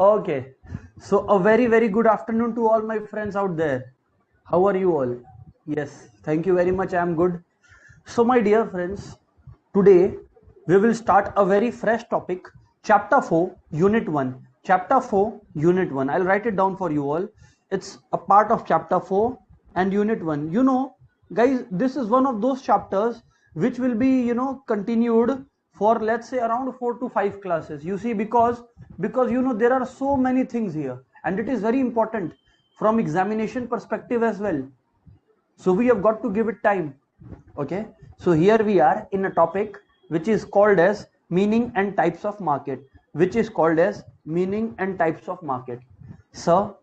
Okay, so a very good afternoon to all my friends out there. How are you all? Yes, thank you very much. I am good. So, my dear friends, today we will start a very fresh topic, Chapter 4, Unit 1. Chapter 4, Unit 1. I'll write it down for you all. It's a part of Chapter 4 and Unit 1. Guys, this is one of those chapters which will be, continued for, let's say, around 4 to 5 classes. You see, because there are so many things here, and it is very important from examination perspective as well. So we have got to give it time. Okay, so here we are in a topic which is called as meaning and types of market, so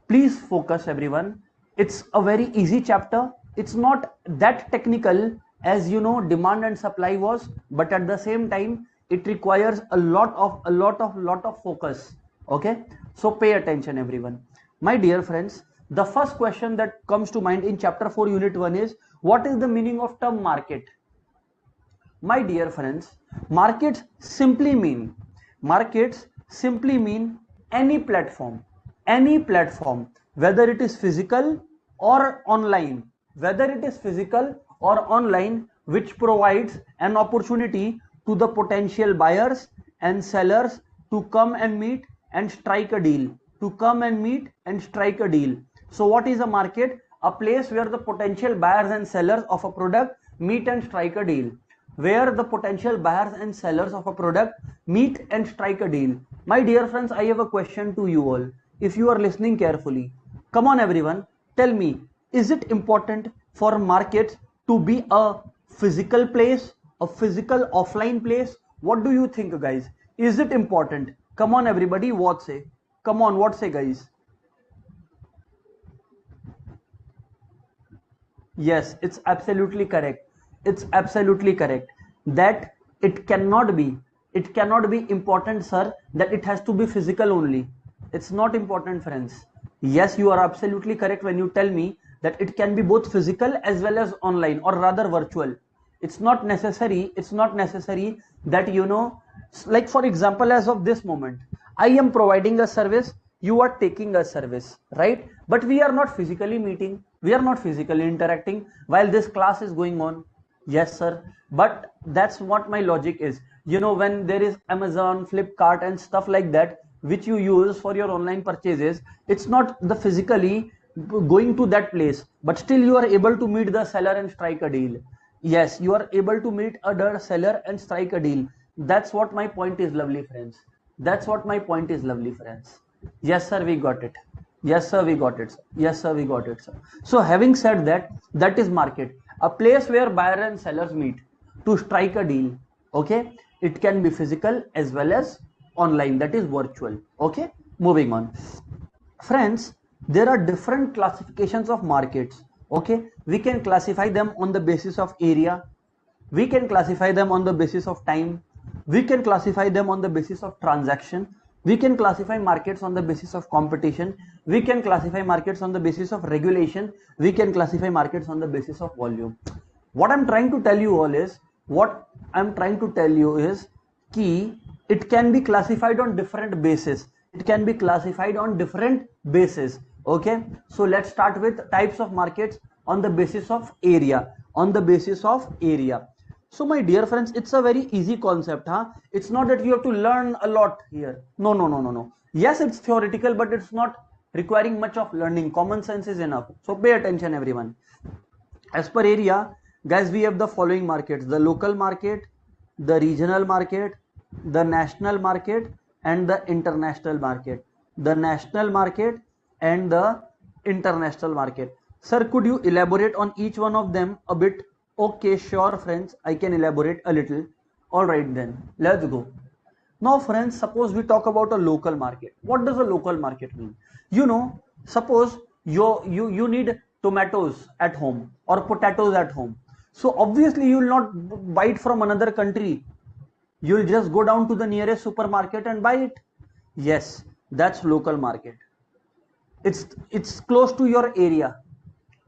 please focus, everyone. It's a very easy chapter. It's not that technical as demand and supply was, but at the same time it requires a lot of focus. Okay, so pay attention, everyone. My dear friends, the first question that comes to mind in chapter 4 unit 1 is, what is the meaning of term market? My dear friends, markets simply mean any platform, whether it is physical or online, which provides an opportunity to the potential buyers and sellers to come and meet and strike a deal. So what is a market? A place where the potential buyers and sellers of a product meet and strike a deal. My dear friends, I have a question to you all. If you are listening carefully, come on everyone, tell me, is it important for markets to be a physical place, a physical offline place? What do you think, guys? Is it important? Come on everybody, what say? Come on, what say, guys? Yes, it's absolutely correct. That it cannot be important, sir, that it has to be physical only. It's not important, friends. Yes, you are absolutely correct when you tell me that it can be both physical as well as online, or rather virtual. It's not necessary that like for example, as of this moment, I am providing a service, you are taking a service, right? But we are not physically meeting, we are not physically interacting while this class is going on. Yes, sir. But that's what my logic is. When there is Amazon, Flipkart, and stuff like that, which you use for your online purchases, it's not the physically going to that place, but still you are able to meet the seller and strike a deal. Yes, you are able to meet a seller and strike a deal. That's what my point is, lovely friends. Yes, sir, we got it. Sir. So having said that, that is market, a place where buyer and sellers meet to strike a deal. Okay, it can be physical as well as online, that is virtual. Okay, moving on. Friends, there are different classifications of markets. Okay, we can classify them on the basis of area, we can classify them on the basis of time, we can classify them on the basis of transaction, we can classify markets on the basis of competition, we can classify markets on the basis of regulation, we can classify markets on the basis of volume. What I'm trying to tell you all is, key, it can be classified on different bases. Okay, so let's start with types of markets on the basis of area. So my dear friends, it's a very easy concept, huh? It's not that you have to learn a lot here. No. Yes, it's theoretical, but it's not requiring much of learning. Common sense is enough. So pay attention, everyone. As per area, guys, we have the following markets: the local market, the regional market, the national market, and the international market. Sir, could you elaborate on each one of them a bit? Okay, sure, friends, I can elaborate a little. All right, then let's go. Now, friends, suppose we talk about a local market. What does a local market mean? Suppose you need tomatoes at home or potatoes at home. So obviously you will not buy it from another country. You will just go down to the nearest supermarket and buy it. Yes, that's local market. It's close to your area.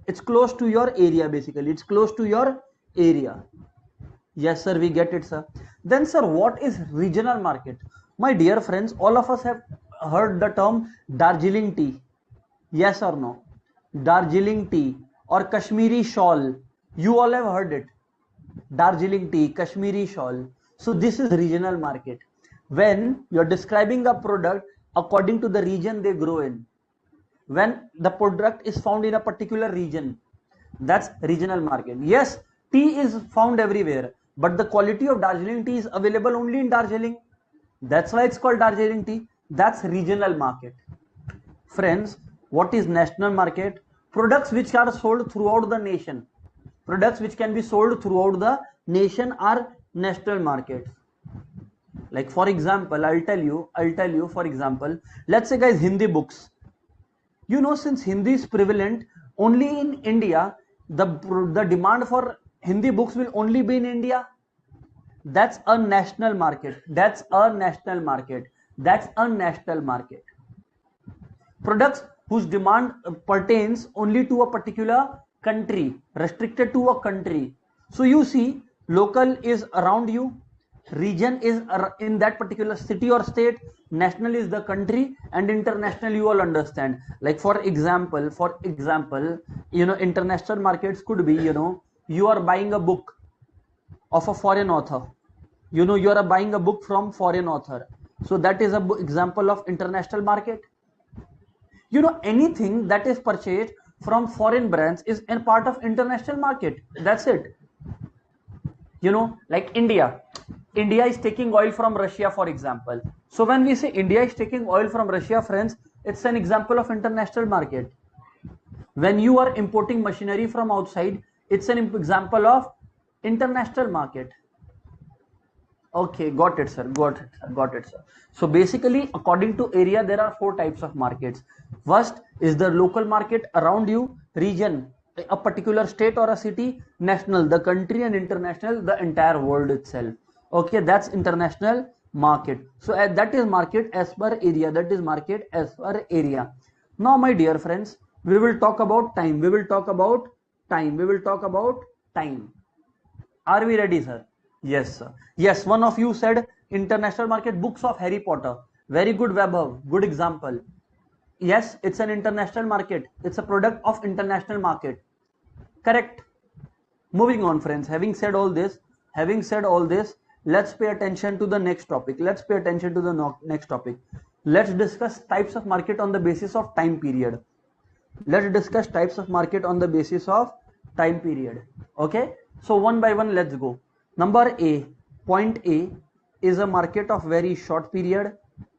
Basically. It's close to your area. Yes, sir, we get it, sir. Then, sir, what is regional market? My dear friends, all of us have heard the term Darjeeling tea? Yes or no? Darjeeling tea or Kashmiri shawl. You all have heard it. Darjeeling tea, Kashmiri shawl. So this is regional market. When you're describing a product according to the region they grow in. When the product is found in a particular region, that's regional market. Yes, tea is found everywhere, but the quality of Darjeeling tea is available only in Darjeeling. That's why it's called Darjeeling tea. That's regional market. Friends, what is national market? Products which are sold throughout the nation. Products which can be sold throughout the nation are national markets. Like for example, I'll tell you for example, let's say guys, Hindi books. You know, since Hindi is prevalent only in India, the demand for Hindi books will only be in India. That's a national market. That's a national market. That's a national market. Products whose demand pertains only to a particular country, restricted to a country. So you see, local is around you, region is in that particular city or state, national is the country, and international you all understand. Like for example, you know, international markets could be, you know, you are buying a book of a foreign author. You know, you are buying a book from foreign author. So that is a example of international market. You know, anything that is purchased from foreign brands is a part of international market. That's it. You know, like India is taking oil from Russia, for example. So when we say India is taking oil from Russia, friends, it's an example of international market. When you are importing machinery from outside, it's an example of international market. Okay, got it, sir. Got it, sir. So basically, according to area, there are 4 types of markets. First is the local market around you, region, a particular state or a city, national, the country, and international, the entire world itself. Okay, that's international market. So that is market as per area. That is market as per area. Now, my dear friends, we will talk about time. We will talk about time. We will talk about time. Are we ready, sir? Yes, sir. Yes, one of you said international market, books of Harry Potter. Very good, Vaibhav. Good example. Yes, it's an international market. It's a product of international market. Correct. Moving on, friends. Having said all this, let's pay attention to the next topic. Let's pay attention to the next topic. Let's discuss types of market on the basis of time period. Let's discuss types of market on the basis of time period. Okay. So one by one, let's go. Number A, point A is a market of very short period.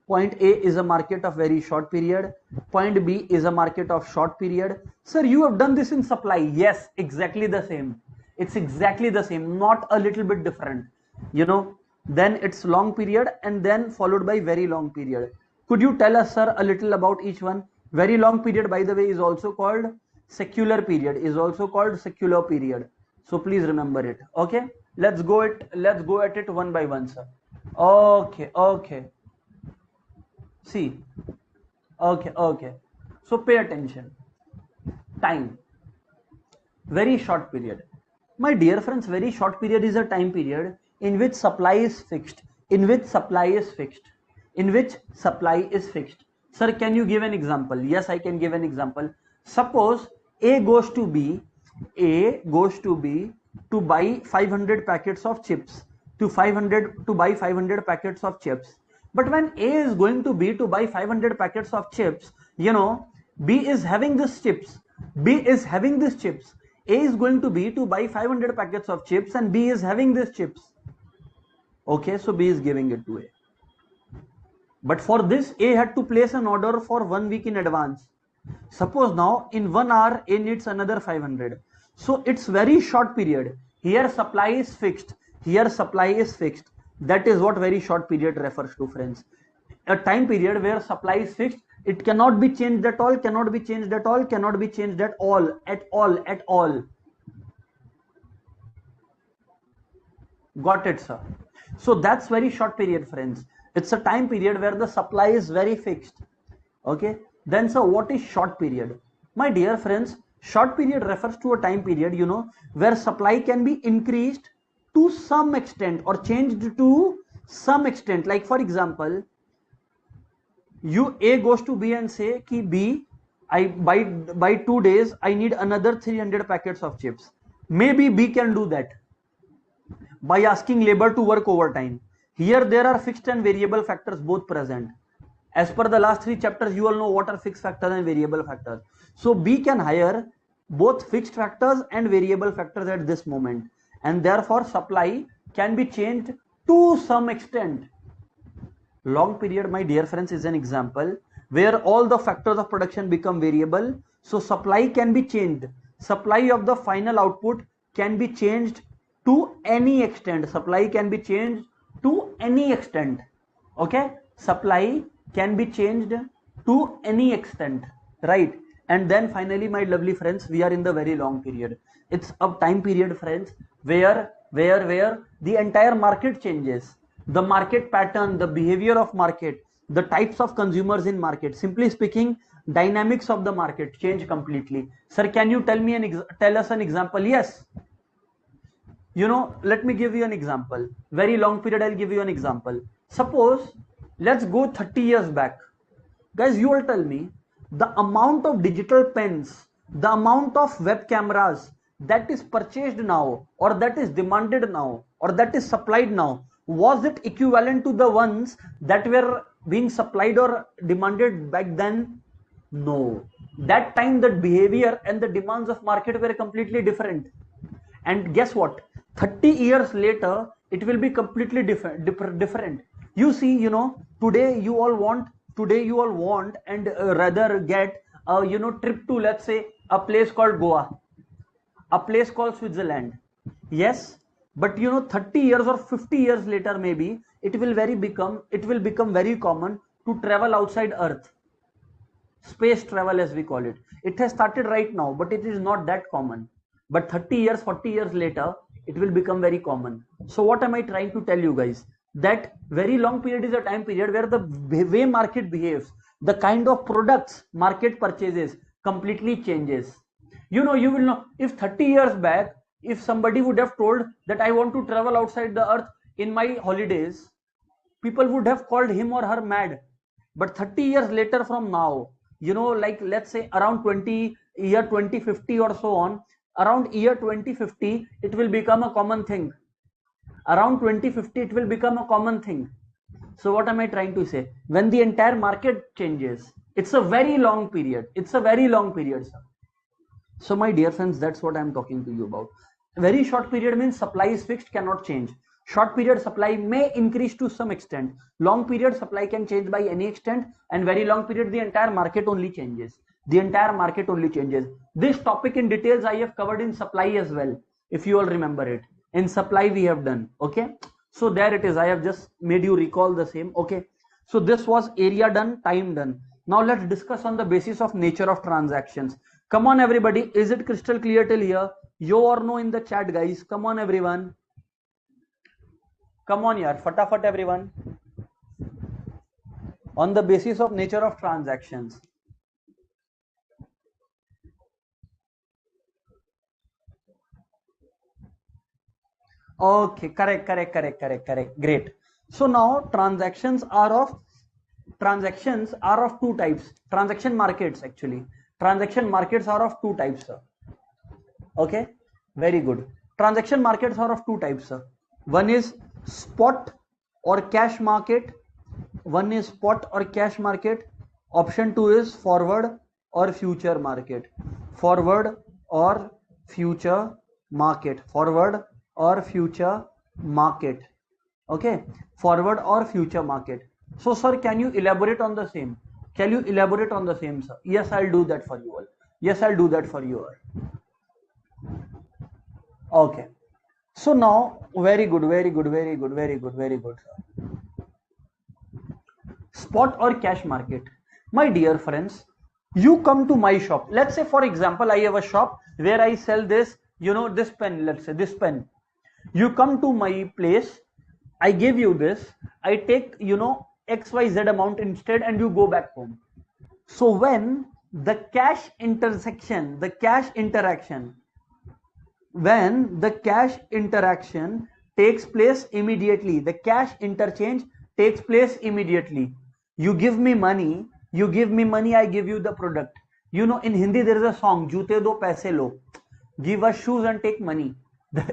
Point A is a market of very short period. Point B is a market of short period. Sir, you have done this in supply. Yes, exactly the same. It's exactly the same, not a little bit different. You know, then it's long period and then followed by very long period. Could you tell us, sir, a little about each one? Very long period, by the way, is also called secular period, So please remember it. Okay. Let's go at it one by one, sir. Okay. See. Okay. So pay attention. Time. Very short period. My dear friends, very short period is a time period in which supply is fixed. Sir, can you give an example? Yes, I can give an example. Suppose A goes to B to buy 500 packets of chips, to buy 500 packets of chips. But when A is going to B to buy 500 packets of chips, you know, B is having these chips. A is going to B to buy 500 packets of chips and B is having these chips. Okay, so B is giving it to A. But for this, A had to place an order for 1 week in advance. Suppose now in 1 hour, A needs another 500. So it's very short period. Here supply is fixed. That is what very short period refers to, friends. A time period where supply is fixed. It cannot be changed at all, at all. Got it, sir. So that's very short period, friends. It's a time period where the supply is very fixed. Okay. Then, sir, what is short period? My dear friends, short period refers to a time period, you know, where supply can be increased to some extent or changed to some extent. Like for example, you A goes to B and say ki B, I by 2 days I need another 300 packets of chips. Maybe B can do that by asking labor to work overtime. Here there are fixed and variable factors both present. As per the last 3 chapters, you all know what are fixed factors and variable factors. So B can hire both fixed factors and variable factors at this moment, and therefore supply can be changed to some extent. Long period, my dear friends, is an example where all the factors of production become variable. So supply can be changed. Supply of the final output can be changed to any extent. Supply can be changed to any extent. Okay, supply can be changed to any extent, right? And then finally, my lovely friends, we are in the very long period. It's a time period, friends, where the entire market changes. The market pattern, the behavior of market, the types of consumers in market, simply speaking, dynamics of the market change completely. Sir, can you tell us an example? Yes. Let me give you an example. Very long period, I'll give you an example. Suppose, let's go 30 years back. Guys, you all tell me, the amount of digital pens, the amount of web cameras that is purchased now, or that is demanded now, or that is supplied now, was it equivalent to the ones that were being supplied or demanded back then? No. That time the behavior and the demands of market were completely different. And guess what? 30 years later, it will be completely different. You see, today you all want and rather get a trip to, let's say, a place called Goa, a place called Switzerland. Yes, but 30 years or 50 years later, maybe it will become very common to travel outside Earth. Space travel, as we call it. It has started right now, but it is not that common. But 30 years, 40 years later, it will become very common. So what am I trying to tell you guys? That very long period is a time period where the way market behaves, the kind of products market purchases completely changes. You will know, if 30 years back, if somebody would have told that I want to travel outside the earth in my holidays, people would have called him or her mad. But 30 years later from now, like let's say around 2050 or so on, around year 2050, it will become a common thing. Around 2050, it will become a common thing. So what am I trying to say? When the entire market changes, it's a very long period. It's a very long period, sir. So my dear friends, that's what I'm talking to you about. Very short period means supply is fixed, cannot change. Short period supply may increase to some extent. Long period supply can change by any extent, and very long period the entire market only changes. The entire market only changes. This topic in details I have covered in supply as well, if you all remember it. In supply we have done. Okay, so there it is. I have just made you recall the same. Okay, so this was area done, time done. Now let's discuss on the basis of nature of transactions. Come on everybody, is it crystal clear till here? Yo or no in the chat, guys. Come on everyone. Come on yaar, fatafat everyone. On the basis of nature of transactions. Okay, correct. Great. So now transactions are of two types. Transaction markets, actually. Transaction markets are of two types, sir. Okay, very good. Transaction markets are of two types, sir. One is spot or cash market. One is spot or cash market. Option 2 is forward or future market. Forward or future market. Forward or future market. Okay, forward or future market. So sir, can you elaborate on the same? Can you elaborate on the same, sir? Yes, I'll do that for you all. Yes, I'll do that for you all. Okay. So now, very good. Spot or cash market. My dear friends, you come to my shop. Let's say, for example, I have a shop where I sell this, this pen, let's say this pen. You come to my place, I give you this, I take, XYZ amount instead, and you go back home. So when the cash interaction takes place immediately, the cash interchange takes place immediately. You give me money, I give you the product. You know, in Hindi there is a song, joote do paise lo. Give us shoes and take money.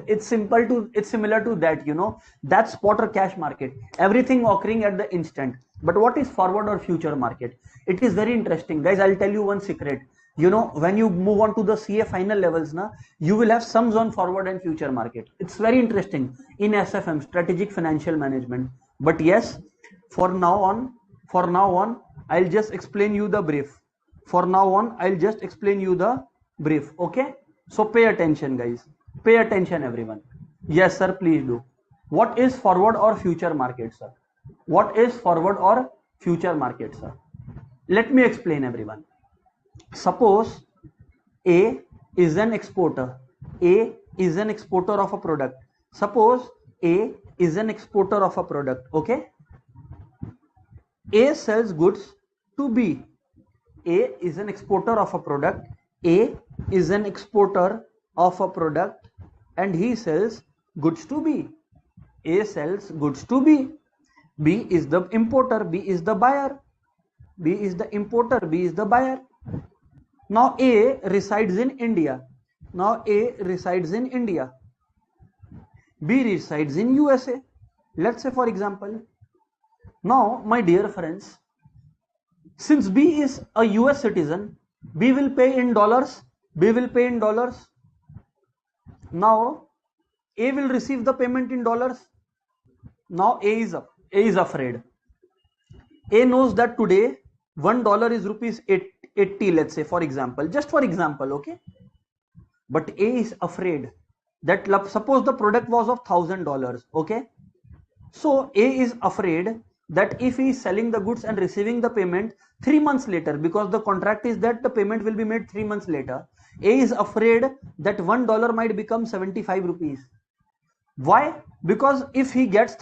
It's similar to that, you know. That's spot or cash market, everything occurring at the instant. But what is forward or future market? It is very interesting, guys. I'll tell you one secret. You know, when you move on to the CA final levels na, you will have sums on forward and future market. It's very interesting in SFM, strategic financial management. But yes, for now on I'll just explain you the brief. Okay, so pay attention, guys. Pay attention, everyone. Yes sir, please do. What is forward or future market, sir? What is forward or future market, sir? Let me explain, everyone. Suppose A is an exporter. A is an exporter of a product. Suppose A is an exporter of a product. Okay, A sells goods to B. A is an exporter of a product. A is an exporter of a product and he sells goods to B. A sells goods to B. B is the importer, B is the buyer. B is the importer, B is the buyer. Now A resides in India. B resides in USA. Let's say, for example. Now, my dear friends, since B is a US citizen, B will pay in dollars. Now A will receive the payment in dollars. Now A is afraid. A knows that today $1 is rupees 80, let's say, for example, just for example, okay. But A is afraid that, suppose the product was of $1,000, okay. So A is afraid that if he is selling the goods and receiving the payment 3 months later, because the contract is that the payment will be made 3 months later, A is afraid that $1 might become 75 rupees. Why? Because if he gets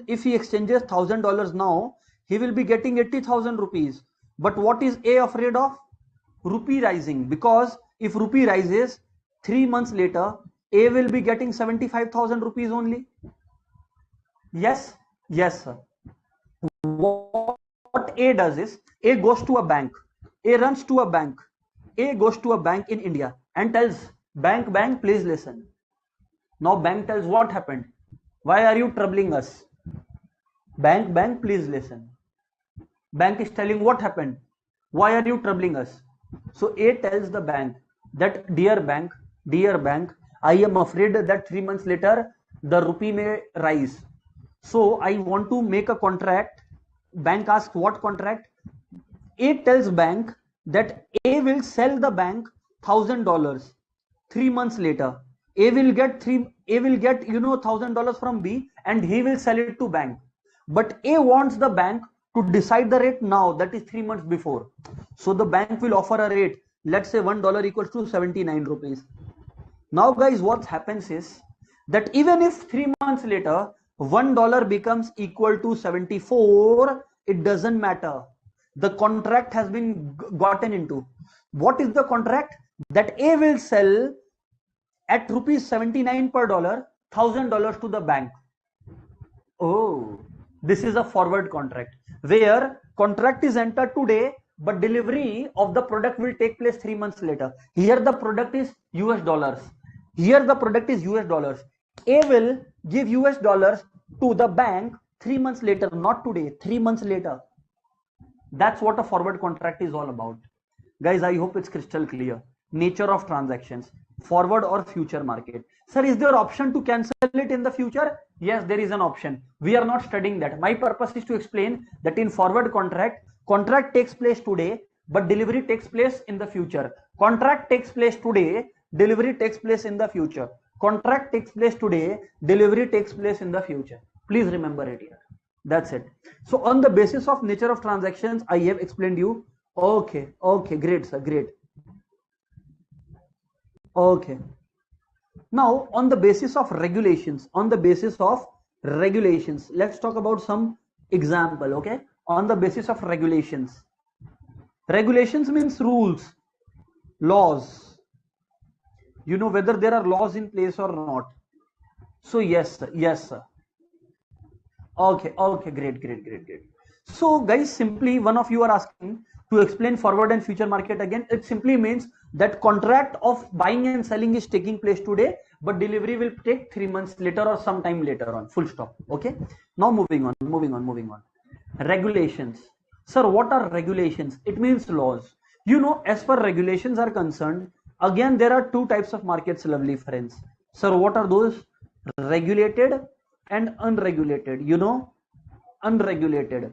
if he exchanges $1,000 now, he will be getting 80,000 rupees. But what is A afraid of? Rupee rising. Because if rupee rises 3 months later, A will be getting 75,000 rupees only. Yes, sir. What A does is, A goes to a bank. A runs to a bank. A goes to a bank in India and tells, bank, please listen. Now bank tells, what happened? Why are you troubling us? Bank, please listen. Bank is telling, what happened? Why are you troubling us? So A tells the bank that, dear bank, I am afraid that 3 months later the rupee may rise. So I want to make a contract. Bank asks, what contract? A tells bank that A will sell the bank $1,000. 3 months later, A will get $1,000 from B and he will sell it to bank. But A wants the bank to decide the rate now, that is 3 months before. So the bank will offer a rate, let's say $1 equals to 79 rupees. Now guys, what happens is that even if 3 months later $1 becomes equal to 74, it doesn't matter. The contract has been gotten into. What is the contract? That A will sell at rupees 79 per dollar, $1,000 to the bank. Oh, this is a forward contract where contract is entered today, but delivery of the product will take place 3 months later. Here the product is US dollars. A will give US dollars to the bank 3 months later, not today, 3 months later. That's what a forward contract is all about. Guys, I hope it's crystal clear. Nature of transactions, forward or future market. Sir, is there option to cancel it in the future? Yes, there is an option. We are not studying that. My purpose is to explain that in forward contract takes place today, but delivery takes place in the future. Contract takes place today, delivery takes place in the future. Contract takes place today, delivery takes place in the future. Please remember it here. That's it. So on the basis of nature of transactions, I have explained you. Okay, great, sir, great. Okay. Now on the basis of regulations, let's talk about some example. Okay, on the basis of regulations means rules, laws. You know whether there are laws in place or not. So yes, sir. Okay, great. So guys, simply one of you are asking to explain forward and future market again. It simply means that contract of buying and selling is taking place today, but delivery will take 3 months later or sometime later on. Full stop. Okay. Now moving on. Regulations. Sir, what are regulations? It means laws. You know, as far regulations are concerned, again there are two types of markets, lovely friends. Sir, what are those? Regulated and unregulated. You know, unregulated.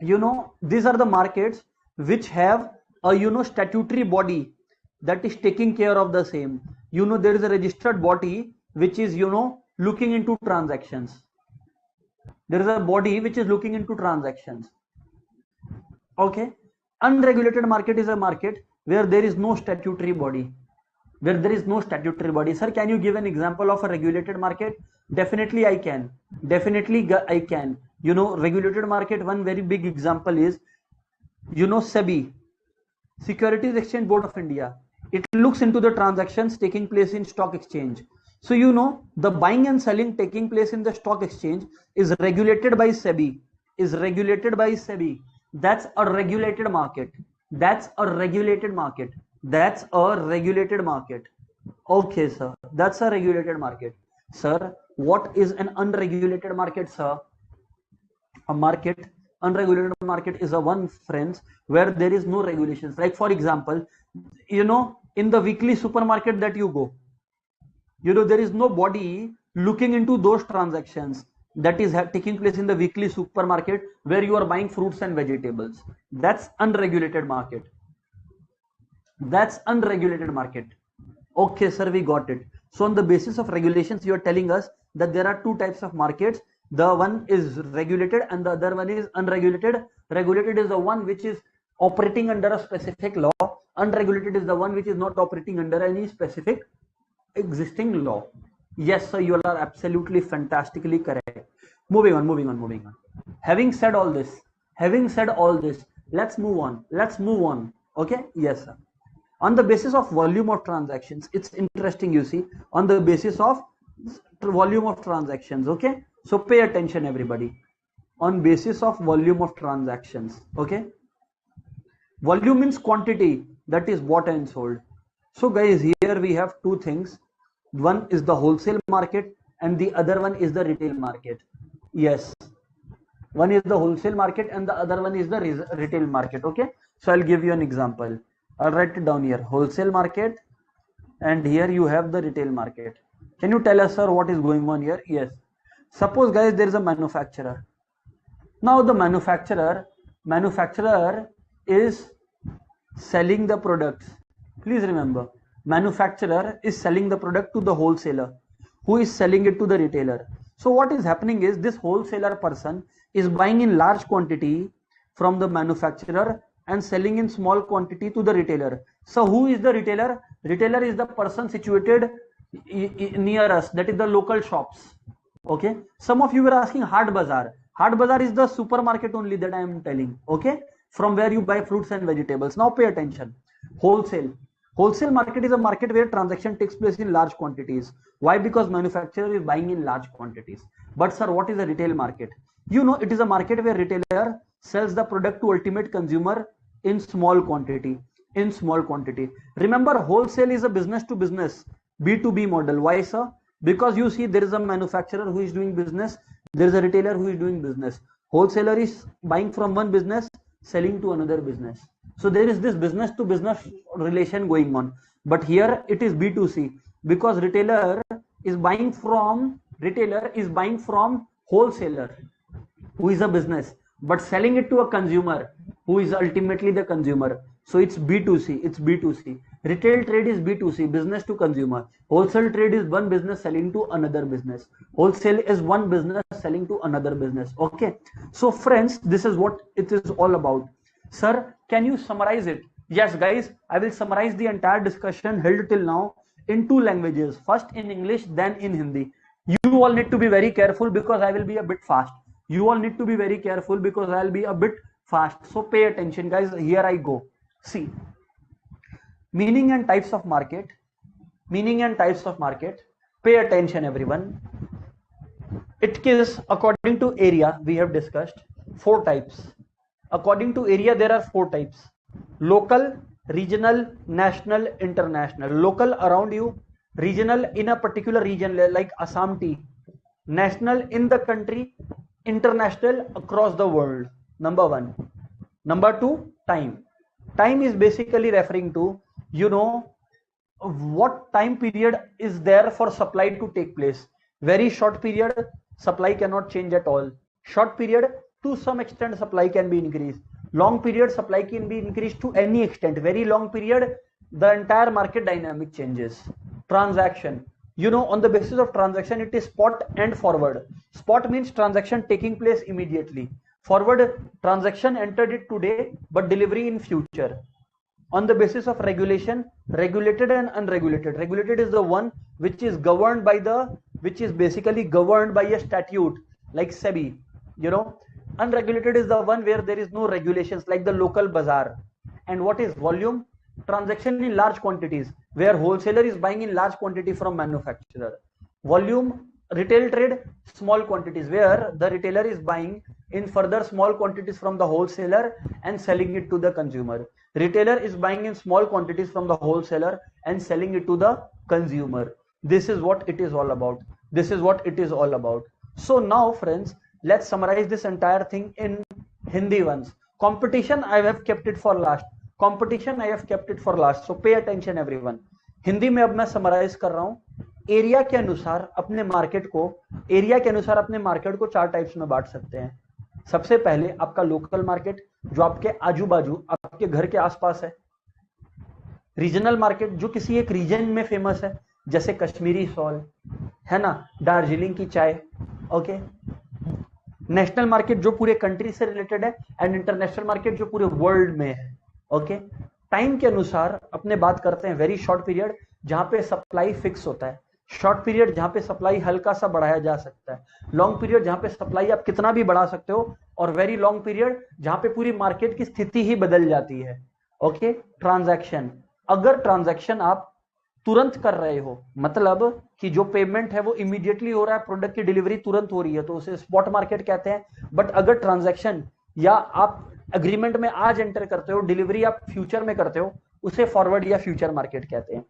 You know, these are the markets which have a, you know, statutory body that is taking care of the same. You know, there is a registered body which is, you know, looking into transactions. There is a body which is looking into transactions. Okay. Unregulated market is a market where there is no statutory body. Where there is no statutory body. Sir, can you give an example of a regulated market? Definitely I can. Definitely I can. You know, regulated market, one very big example is, you know, SEBI, Securities Exchange Board of India. It looks into the transactions taking place in stock exchange. So you know, the buying and selling taking place in the stock exchange is regulated by SEBI. Is regulated by SEBI. That's a regulated market. That's a regulated market. That's a regulated market. Okay, sir. That's a regulated market. Sir, what is an unregulated market, sir? A market, unregulated market is a one, friends, where there is no regulations. Like for example, you know, in the weekly supermarket that you go, you know, there is no body looking into those transactions that is taking place in the weekly supermarket where you are buying fruits and vegetables. That's unregulated market. That's unregulated market. Okay, sir, we got it. So on the basis of regulations, you are telling us that there are two types of markets. The one is regulated and the other one is unregulated. Regulated is the one which is operating under a specific law. Unregulated is the one which is not operating under any specific existing law. Yes, sir, you are absolutely fantastically correct. Moving on. Having said all this, let's move on. Okay, yes, sir. On the basis of volume of transactions, it's interesting, you see, on the basis of volume of transactions. Okay, so pay attention, everybody. On basis of volume of transactions. Okay, volume means quantity that is bought and sold. So guys, here we have two things. One is the wholesale market and the other one is the retail market. Yes, one is the wholesale market and the other one is the retail market. Okay, so I'll give you an example. I'll write it down here. Wholesale market, and here you have the retail market. Can you tell us, sir, what is going on here? Yes. Suppose, guys, there is a manufacturer. Now the manufacturer is selling the products. Please remember, manufacturer is selling the product to the wholesaler, who is selling it to the retailer. So what is happening is, this wholesaler person is buying in large quantity from the manufacturer and selling in small quantity to the retailer. So who is the retailer? Retailer is the person situated near us, that is the local shops. Okay, some of you were asking Hard Bazaar. Hard Bazaar is the supermarket only that I am telling. Okay, from where you buy fruits and vegetables. Now pay attention. Wholesale market is a market where transaction takes place in large quantities. Why? Because manufacturer is buying in large quantities. But sir, what is a retail market? You know, it is a market where retailer sells the product to ultimate consumer in small quantity. Remember, wholesale is a business to business, B2B model. Why, sir? Because you see, there is a manufacturer who is doing business, there is a retailer who is doing business. Wholesaler is buying from one business, selling to another business. So there is this business to business relation going on. But here it is B2C, because retailer is buying from wholesaler, who is a business, but selling it to a consumer who is ultimately the consumer. So it's B2C. Retail trade is B2C, business to consumer. Wholesale trade is one business selling to another business. Wholesale is one business selling to another business. Okay, so friends, this is what it is all about. Sir, can you summarize it? Yes, guys, I will summarize the entire discussion held till now in two languages, first in English, then in Hindi. You all need to be very careful because I will be a bit fast. So pay attention, guys. Here I go. See, meaning and types of market. Pay attention, everyone. It is according to area, we have discussed. four types. According to area, there are four types: local, regional, national, international. Local around you, regional in a particular region like Assam tea, national in the country, international across the world. Number one. Number two, time. Time is basically referring to, you know, what time period is there for supply to take place. Very short period, supply cannot change at all. Short period, to some extent supply can be increased. Long period, supply can be increased to any extent. Very long period, the entire market dynamic changes. Transaction, you know, on the basis of transaction, it is spot and forward. Spot means transaction taking place immediately. Forward, transaction entered it today but delivery in future. On the basis of regulation, regulated and unregulated. Regulated is the one which is governed by which is basically governed by a statute like SEBI, you know. Unregulated is the one where there is no regulations, like the local bazaar. And what is volume? Transaction in large quantities, where wholesaler is buying in large quantity from manufacturer. Volume, retail trade, small quantities, where the retailer is buying in further small quantities from the wholesaler and selling it to the consumer. Retailer is buying in small quantities from the wholesaler and selling it to the consumer. This is what it is all about. This is what it is all about. So now, friends, let's summarize this entire thing in Hindi once. Competition, I have kept it for last. Competition, I have kept it for last. So pay attention everyone. Hindi में अब मैं summarise कर रहा हूं. Area के अनुसार अपने market को चार टाइप्स में बांट सकते हैं. सबसे पहले आपका लोकल मार्केट, जो आपके आजू बाजू, आपके घर के आसपास है. रीजनल मार्केट, जो किसी एक रीजन में फेमस है, जैसे कश्मीरी शॉल है ना, दार्जिलिंग की चाय. ओके. नेशनल मार्केट, जो पूरे कंट्री से रिलेटेड है. एंड इंटरनेशनल मार्केट, जो पूरे वर्ल्ड में है. ओके. टाइम के अनुसार अपने बात करते हैं वेरी शॉर्ट पीरियड, जहां पे सप्लाई फिक्स होता है. शॉर्ट पीरियड, जहां पे सप्लाई हल्का सा बढ़ाया जा सकता है. लॉन्ग पीरियड, जहां पे सप्लाई आप कितना भी बढ़ा सकते हो. और वेरी लॉन्ग पीरियड, जहां पे पूरी मार्केट की स्थिति ही बदल जाती है. ओके. ट्रांजैक्शन, अगर ट्रांजैक्शन आप तुरंत कर रहे हो, मतलब कि जो पेमेंट है वो इमीडिएटली हो रहा है, प्रोडक्ट की डिलीवरी तुरंत हो रही है, तो उसे स्पॉट मार्केट कहते हैं. बट अगर ट्रांजैक्शन या आप एग्रीमेंट में आज एंटर करते हो, डिलीवरी आप फ्यूचर में करते हो, उसे फॉरवर्ड या फ्यूचर मार्केट कहते हैं.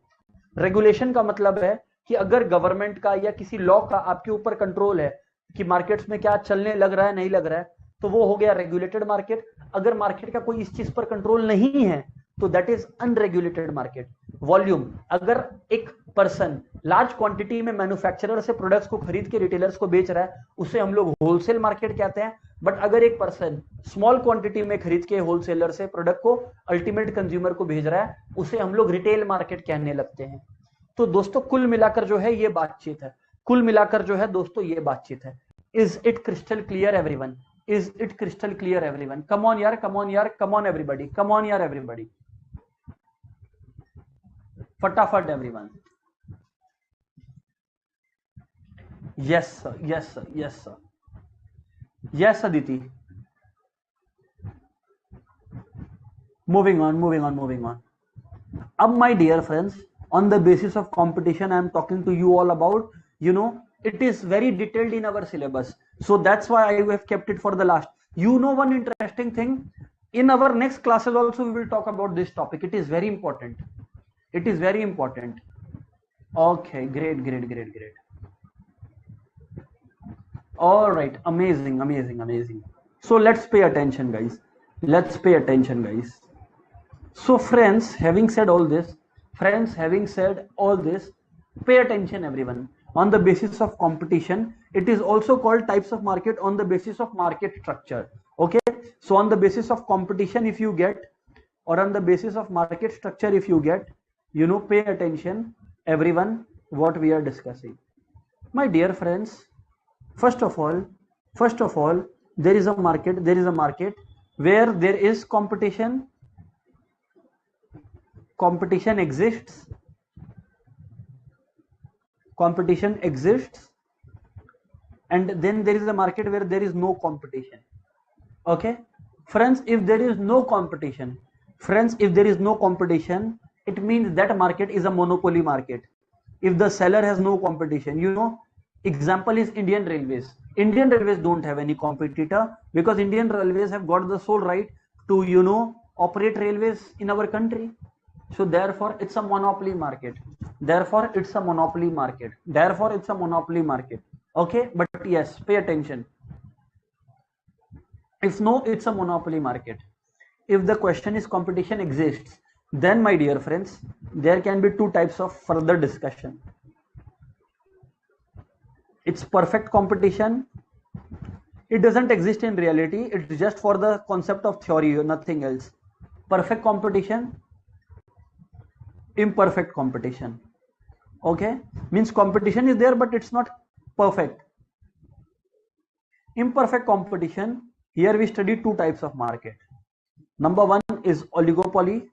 रेगुलेशन का मतलब है कि अगर गवर्नमेंट का या किसी लॉ का आपके ऊपर कंट्रोल है कि मार्केट्स में क्या चलने लग रहा है, नहीं लग रहा है, तो वो हो गया रेगुलेटेड मार्केट. अगर मार्केट का कोई इस चीज पर कंट्रोल नहीं है तो that is unregulated market. Volume, अगर एक पर्सन लार्ज क्वांटिटी में मैन्युफैक्चरर से प्रोडक्ट्स को खरीद के रिटेलर्स को बेच रहा है, उसे हम लोग होलसेल मार्केट कहते हैं. बट अगर एक पर्सन स्मॉल क्वांटिटी में खरीद के होलसेलर से प्रोडक्ट को अल्टीमेट कंज्यूमर को भेज रहा है, उसे हम लोग रिटेल मार्केट कहने लगते हैं. तो दोस्तों कुल मिलाकर जो है ये बातचीत है. कुल मिलाकर जो है दोस्तों ये बातचीत है. Is it crystal clear everyone? Is it crystal clear everyone? Come on यार, कम ऑन यार, come on everybody, come on यार एवरीबॉडी, फटाफट everyone. Yes sir, yes sir, yes sir, yes Aditi. Moving on, moving on, moving on. अब my dear friends, on the basis of competition I am talking to you all about, you know, it is very detailed in our syllabus, so that's why I have kept it for the last. You know, one interesting thing, in our next classes also we will talk about this topic. It is very important, it is very important. Okay, great, great, great, great. All right, amazing, amazing, amazing. So let's pay attention guys, let's pay attention guys. So friends, having said all this, pay attention everyone. On the basis of competition, it is also called types of market on the basis of market structure. Okay, so on the basis of competition if you get, or on the basis of market structure if you get, you know, pay attention everyone what we are discussing. My dear friends, first of all, there is a market where there is competition. Competition exists, and then there is a market where there is no competition. Okay friends, if there is no competition, it means that market is a monopoly market. If the seller has no competition, you know, Example is Indian Railways. Indian Railways don't have any competitor because Indian Railways have got the sole right to, operate railways in our country. So therefore it's a monopoly market. Therefore it's a monopoly market. Therefore it's a monopoly market. Okay, but yes, pay attention. If no, it's a monopoly market. If the question is competition exists, then my dear friends, there can be two types of further discussion. It's perfect competition. It doesn't exist in reality. It's just for the concept of theory, nothing else. Perfect competition, imperfect competition. Okay, means competition is there, but it's not perfect. Imperfect competition, here we study two types of market. Number one is oligopoly.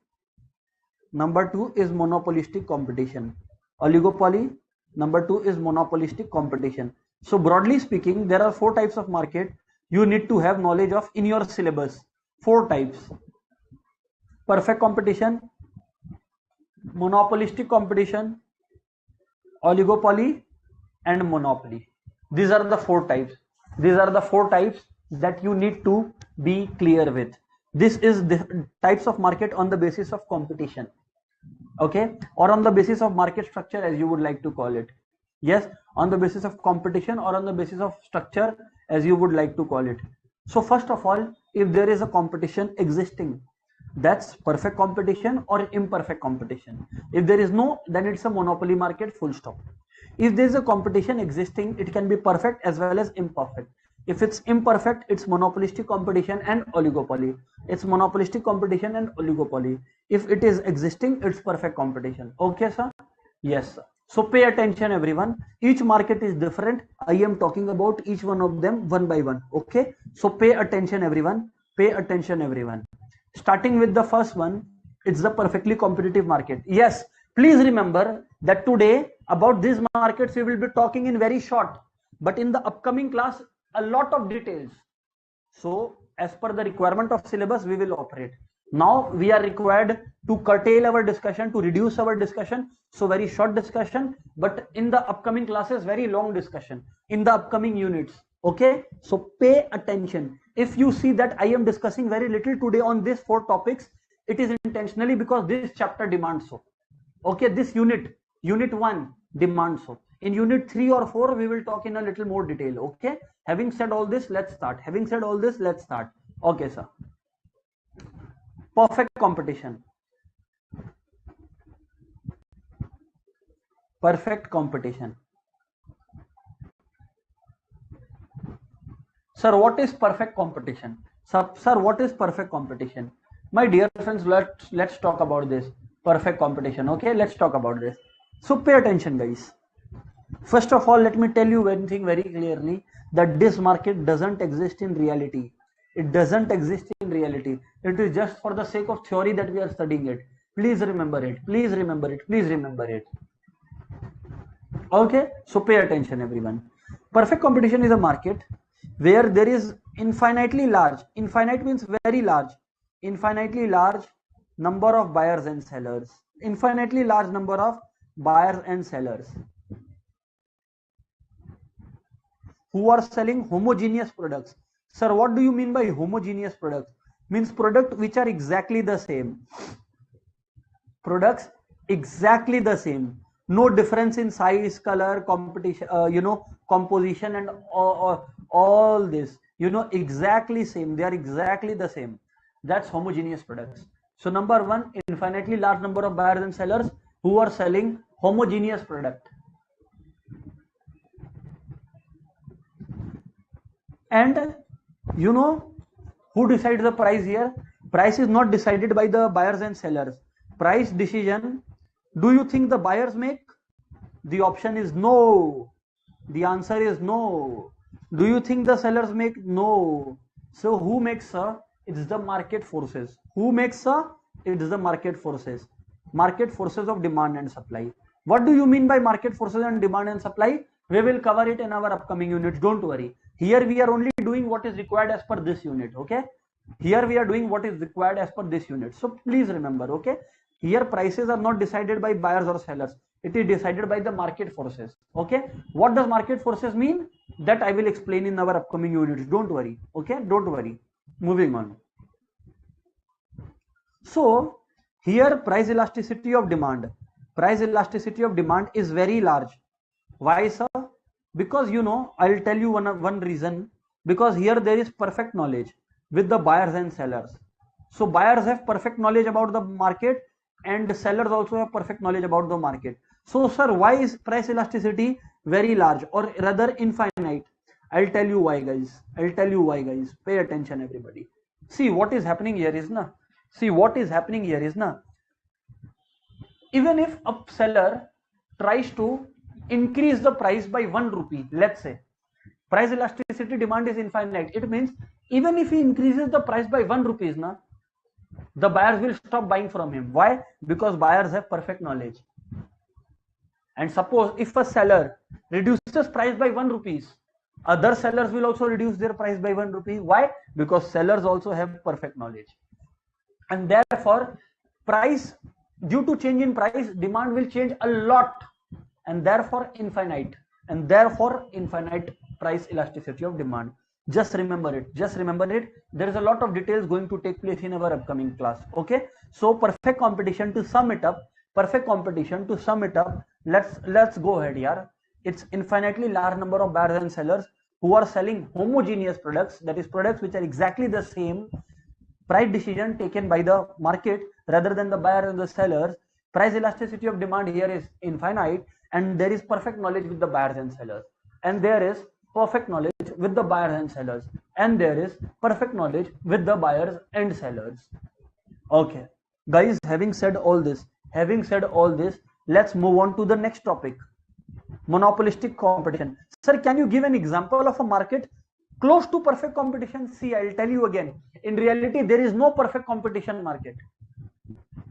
Number two is monopolistic competition. Oligopoly. Number two is monopolistic competition. So broadly speaking, there are four types of market you need to have knowledge of in your syllabus. Four types: perfect competition, monopolistic competition, oligopoly, and monopoly. These are the four types. These are the four types that you need to be clear with. This is the types of market on the basis of competition. Okay, or on the basis of market structure, as you would like to call it. Yes, on the basis of competition or on the basis of structure, as you would like to call it. So first of all, if there is a competition existing, that's perfect competition or imperfect competition. If there is no, then it's a monopoly market, full stop. If there is a competition existing, it can be perfect as well as imperfect. If it's imperfect, it's monopolistic competition and oligopoly. It's monopolistic competition and oligopoly. If it is existing, it's perfect competition. Okay, sir? Yes, sir. So pay attention, everyone. Each market is different. I am talking about each one of them one by one. Okay? So pay attention, everyone. Pay attention, everyone. Starting with the first one, it's the perfectly competitive market. Yes, please remember that today about these markets we will be talking in very short, but in the upcoming class a lot of details. So as per the requirement of syllabus we will operate. Now we are required to curtail our discussion, to reduce our discussion. So very short discussion, but in the upcoming classes very long discussion in the upcoming units. Okay, so pay attention. If you see that I am discussing very little today on these four topics, it is intentionally because this chapter demands so. Okay, this unit 1 demands so. In unit 3 or 4 we will talk in a little more detail. Okay, having said all this, let's start. Okay, sir. Perfect competition. Perfect competition. Sir, what is perfect competition? Sir, what is perfect competition? My dear friends, let's talk about this. Perfect competition. Okay, let's talk about this. So pay attention, guys. First of all, let me tell you one thing very clearly, that this market doesn't exist in reality. It doesn't exist in reality. It is just for the sake of theory that we are studying it. Please remember it. Please remember it. Please remember it. Okay, so pay attention, everyone. Perfect competition is a market where there is infinitely large, infinite means very large, infinitely large number of buyers and sellers. Infinitely large number of buyers and sellers who are selling homogeneous products. Sir, what do you mean by homogeneous products? Means product which are exactly the same. Products exactly the same. No difference in size, color, competition, composition and all this. Exactly same. They are exactly the same. That's homogeneous products. So number one, infinitely large number of buyers and sellers who are selling homogeneous product. And who decides the price here? Price is not decided by the buyers and sellers. Price decision, do you think the buyers make? The option is no. The answer is no. Do you think the sellers make? No. So who makes, sir? It's the market forces. Who makes, sir? It is the market forces. Market forces of demand and supply. What do you mean by market forces and demand and supply? We will cover it in our upcoming units. Don't worry. Here we are only doing what is required as per this unit. Okay. Here we are doing what is required as per this unit. So please remember. Okay. Here prices are not decided by buyers or sellers. It is decided by the market forces. Okay, what does market forces mean? That I will explain in our upcoming units. Don't worry. Okay, don't worry. Moving on. So here price elasticity of demand. Price elasticity of demand is very large. Why, sir? Because I'll tell you one reason. Because here there is perfect knowledge with the buyers and sellers. So buyers have perfect knowledge about the market and sellers also have perfect knowledge about the market. So sir, why is price elasticity very large or rather infinite? I'll tell you why, guys. I'll tell you why, guys. Pay attention, everybody. See what is happening here is na. See what is happening here is na. Even if a seller tries to increase the price by 1 rupee, let's say, price elasticity demand is infinite. It means even if he increases the price by 1 rupees, na, the buyers will stop buying from him. Why? Because buyers have perfect knowledge. And suppose if a seller reduces price by 1 rupees, other sellers will also reduce their price by 1 rupee. Why? Because sellers also have perfect knowledge. And therefore, price, due to change in price, demand will change a lot, and therefore infinite. And therefore infinite price elasticity of demand. Just remember it. Just remember it. There is a lot of details going to take place in our upcoming class. Okay. So perfect competition, to sum it up. Perfect competition, to sum it up. Let's go ahead here. It's infinitely large number of buyers and sellers who are selling homogeneous products. That is, products which are exactly the same. Price decision taken by the market rather than the buyer and the sellers. Price elasticity of demand here is infinite, and there is perfect knowledge with the buyers and sellers, and there is perfect knowledge with the buyers and sellers, and there is perfect knowledge with the buyers and sellers. Okay, guys, having said all this, let's move on to the next topic. Monopolistic competition. Sir, can you give an example of a market close to perfect competition? See, I'll tell you again. In reality, there is no perfect competition market.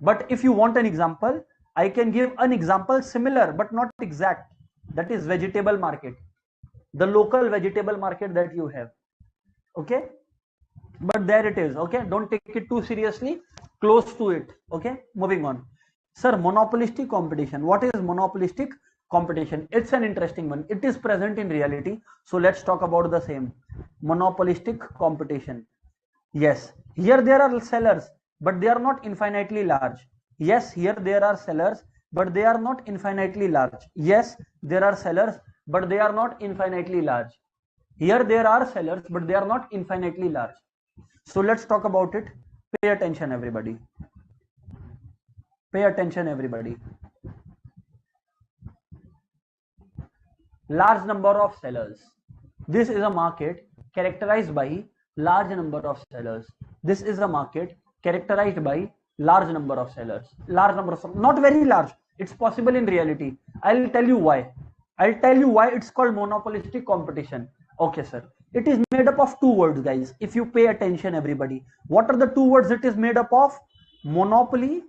But if you want an example, I can give an example similar but not exact. That is vegetable market. The local vegetable market that you have. Okay? But there it is. Okay? Don't take it too seriously. Close to it. Okay? Moving on. Sir, monopolistic competition. What is monopolistic competition? It's an interesting one. It is present in reality. So let's talk about the same. Monopolistic competition. Yes, here there are sellers, but they are not infinitely large. Yes, here there are sellers, but they are not infinitely large. Yes, there are sellers, but they are not infinitely large. Here there are sellers, but they are not infinitely large. So let's talk about it. Pay attention, everybody. Pay attention, everybody. Large number of sellers. This is a market characterized by large number of sellers. This is a market characterized by large number of sellers. Large number of, not very large. It's possible in reality. I'll tell you why. I'll tell you why it's called monopolistic competition. Okay, sir. It is made up of two words, guys. If you pay attention, everybody. What are the two words it is made up of? Monopoly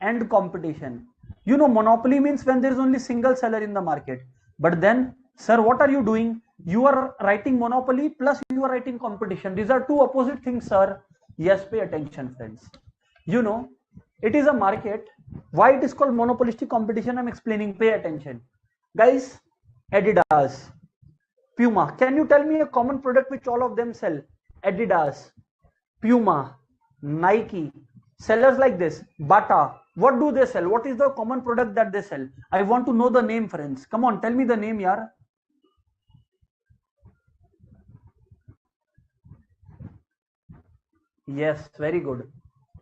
and competition. You know, monopoly means when there is only single seller in the market. But then, sir, what are you doing? You are writing monopoly plus you are writing competition. These are two opposite things, sir. Yes, pay attention, friends. You know, it is a market. Why it is called monopolistic competition? I'm explaining. Pay attention. Guys, Adidas, Puma. Can you tell me a common product which all of them sell? Adidas, Puma, Nike. Sellers like this, Bata. What do they sell? What is the common product that they sell? I want to know the name, friends. Come on, tell me the name, yaar. Yes, very good.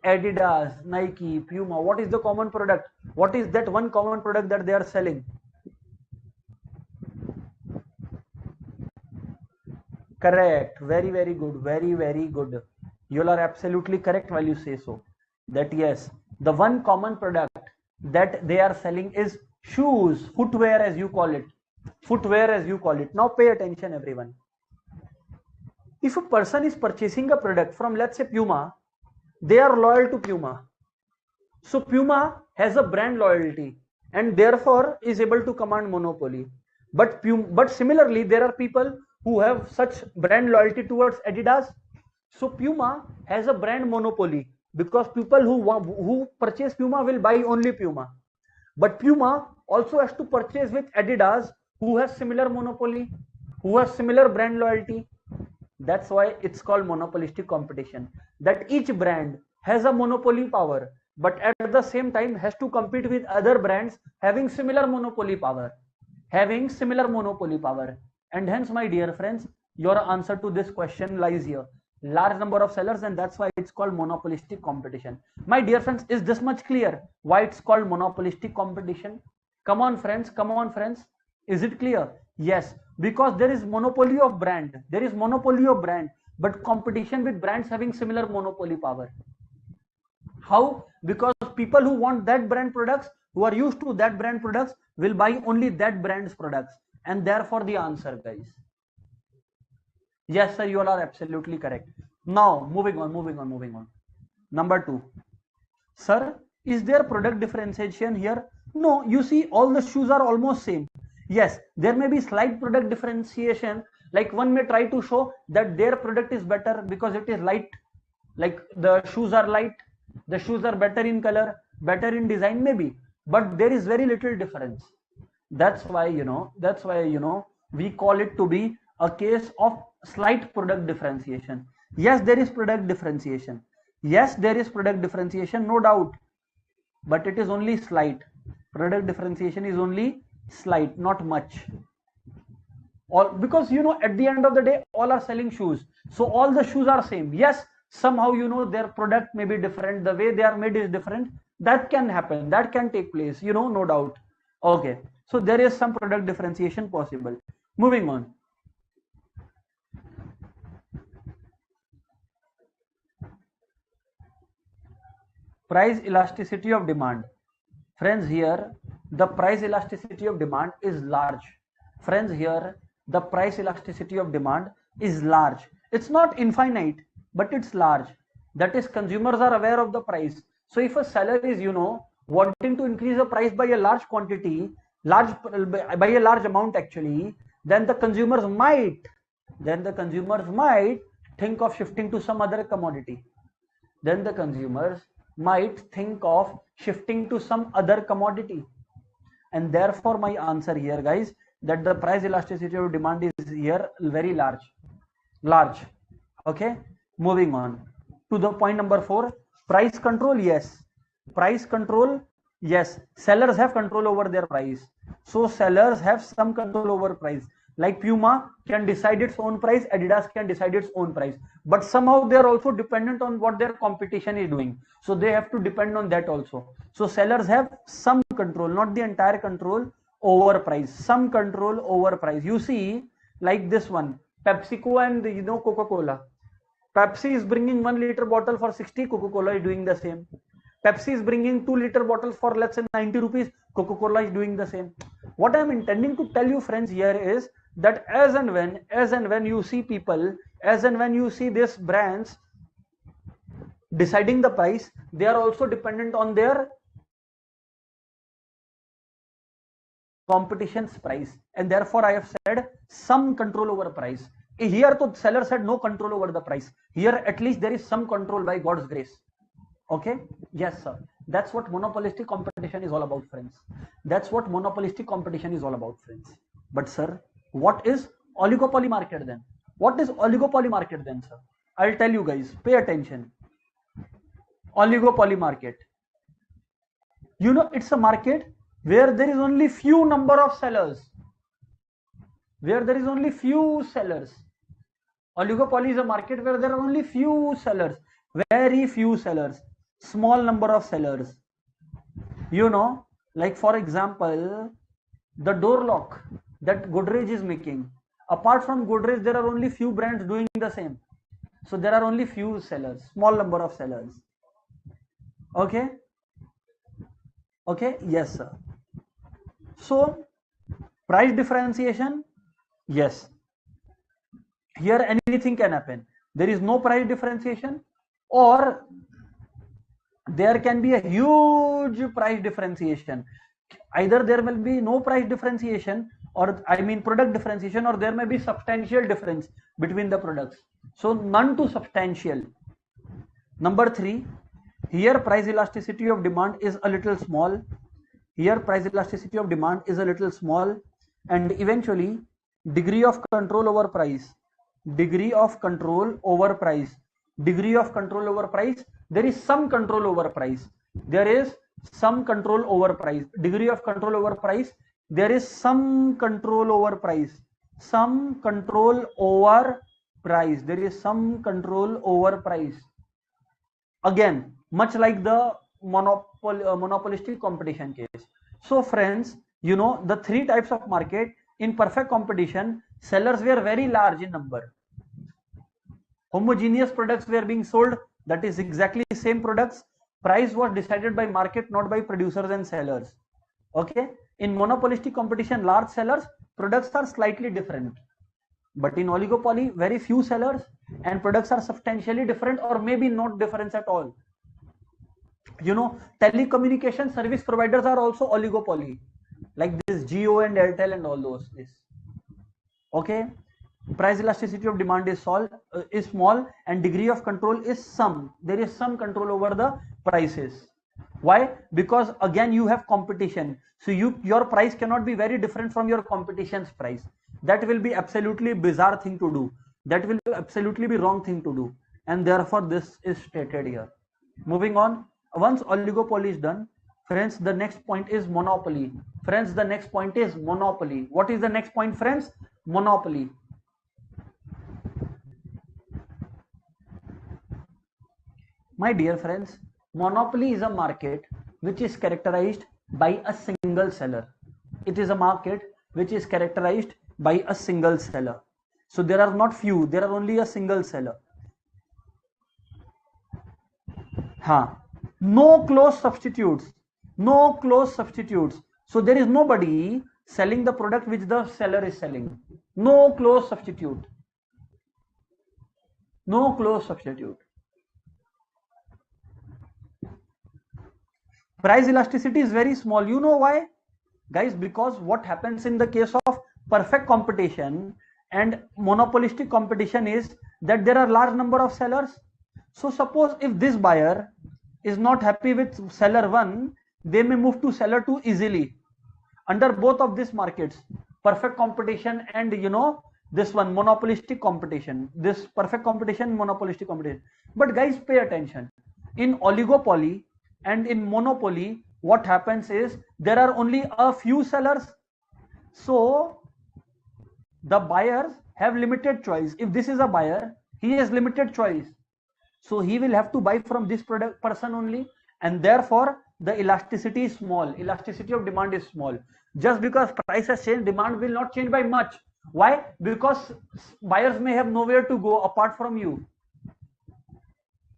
Adidas, Nike, Puma. What is the common product? What is that one common product that they are selling? Correct. Very, very good. Very, very good. You are absolutely correct while you say so. That yes, the one common product that they are selling is shoes, footwear as you call it. Footwear as you call it. Now pay attention, everyone. If a person is purchasing a product from, let's say, Puma, they are loyal to Puma. So Puma has a brand loyalty and therefore is able to command monopoly. But similarly, there are people who have such brand loyalty towards Adidas. So Puma has a brand monopoly because people who purchase Puma will buy only Puma. But Puma also has to purchase with Adidas, who has similar monopoly, who has similar brand loyalty. That's why it's called monopolistic competition, that each brand has a monopoly power, but at the same time has to compete with other brands having similar monopoly power, and hence, my dear friends, your answer to this question lies here: large number of sellers, and that's why it's called monopolistic competition. My dear friends, is this much clear why it's called monopolistic competition? Come on friends, is it clear? Yes, because there is monopoly of brand, but competition with brands having similar monopoly power. How? Because people who want that brand products, who are used to that brand products, will buy only that brand's products, and therefore the answer, guys. Yes sir, you all are absolutely correct. Now moving on. Number 2. Sir, is there product differentiation here? No, you see all the shoes are almost same. Yes, there may be slight product differentiation, like one may try to show that their product is better because it is light, like the shoes are light, the shoes are better in color, better in design, maybe, but there is very little difference. That's why we call it to be a case of slight product differentiation. Yes, there is product differentiation, no doubt, but it is only slight. Product differentiation is only slight, not much. All because at the end of the day all are selling shoes, so all the shoes are same. Yes, somehow their product may be different, the way they are made is different. That can happen, that can take place, no doubt. Okay, so there is some product differentiation possible. Moving on. Price elasticity of demand. Friends, here the price elasticity of demand is large. It's not infinite, but it's large. That is, consumers are aware of the price. So if a seller is wanting to increase the price by a large quantity, by a large amount actually, then the consumers might think of shifting to some other commodity. And therefore my answer here, guys, that the price elasticity of demand is here very large. Okay, moving on to the point number 4. Price control. Yes, sellers have control over their price, so sellers have some control over price. Like Puma can decide its own price, Adidas can decide its own price, but somehow they are also dependent on what their competition is doing, so they have to depend on that also. So sellers have some control, not the entire control over price, some control over price. You see, like this one, PepsiCo and Coca-Cola. Pepsi is bringing 1 liter bottle for 60, Coca-Cola is doing the same. Pepsi is bringing 2 liter bottles for, let's say, 90 rupees, Coca-Cola is doing the same. What I am intending to tell you, friends, here is that as and when you see people, as and when you see these brands deciding the price, they are also dependent on their competition's price, and therefore I have said some control over price. Here the seller said no control over the price. Here at least there is some control by God's grace. Okay, yes sir, that's what monopolistic competition is all about, friends. But sir, what is oligopoly market then? Sir? I'll tell you guys, pay attention. Oligopoly market, it's a market where there is only few number of sellers, Oligopoly is a market where there are only few sellers, very few sellers, small number of sellers. Like for example, the door lock that Godrej is making. Apart from Godrej, there are only few brands doing the same. So there are only few sellers, small number of sellers. Okay? Okay? Yes, sir. So, price differentiation? Yes. Here anything can happen. There is no price differentiation, or there can be a huge price differentiation. Either there will be no price differentiation, or product differentiation, or there may be substantial difference between the products. So none to substantial. Number 3, here price elasticity of demand is a little small. Here price elasticity of demand is a little small, and eventually degree of control over price, degree of control over price, degree of control over price, there is some control over price, there is some control over price, degree of control over price, there is some control over price, some control over price, there is some control over price. Again, much like the monopolistic competition case. So friends, you know the three types of market. In perfect competition, sellers were very large in number. Homogeneous products were being sold, that is exactly same products. Price was decided by market, not by producers and sellers. Okay. In monopolistic competition, large sellers, products are slightly different. But in oligopoly, very few sellers and products are substantially different, or maybe not difference at all. You know, telecommunication service providers are also oligopoly, like this Jio and Airtel and all those. Okay. Price elasticity of demand is small and degree of control is some. There is some control over the prices. Why? Because again you have competition. So your price cannot be very different from your competition's price. That will be absolutely bizarre thing to do. That will absolutely be wrong thing to do. And therefore this is stated here. Moving on. Once oligopoly is done, friends, the next point is monopoly. Friends, the next point is monopoly. What is the next point, friends? Monopoly. My dear friends, monopoly is a market which is characterized by a single seller. It is a market which is characterized by a single seller. So there are not few, there are only a single seller. No close substitutes. No close substitutes. So there is nobody selling the product which the seller is selling. No close substitute. No close substitute. Price elasticity is very small. You know why? Guys, because what happens in the case of perfect competition and monopolistic competition is that there are large number of sellers. So suppose if this buyer is not happy with seller 1, they may move to seller 2 easily. Under both of these markets, perfect competition and this one monopolistic competition, this perfect competition, monopolistic competition. But guys, pay attention. In oligopoly and in monopoly, what happens is there are only a few sellers. So the buyers have limited choice. If this is a buyer, he has limited choice. So he will have to buy from this person only, and therefore the elasticity is small. Elasticity of demand is small. Just because price has changed, demand will not change by much. Why? Because buyers may have nowhere to go apart from you.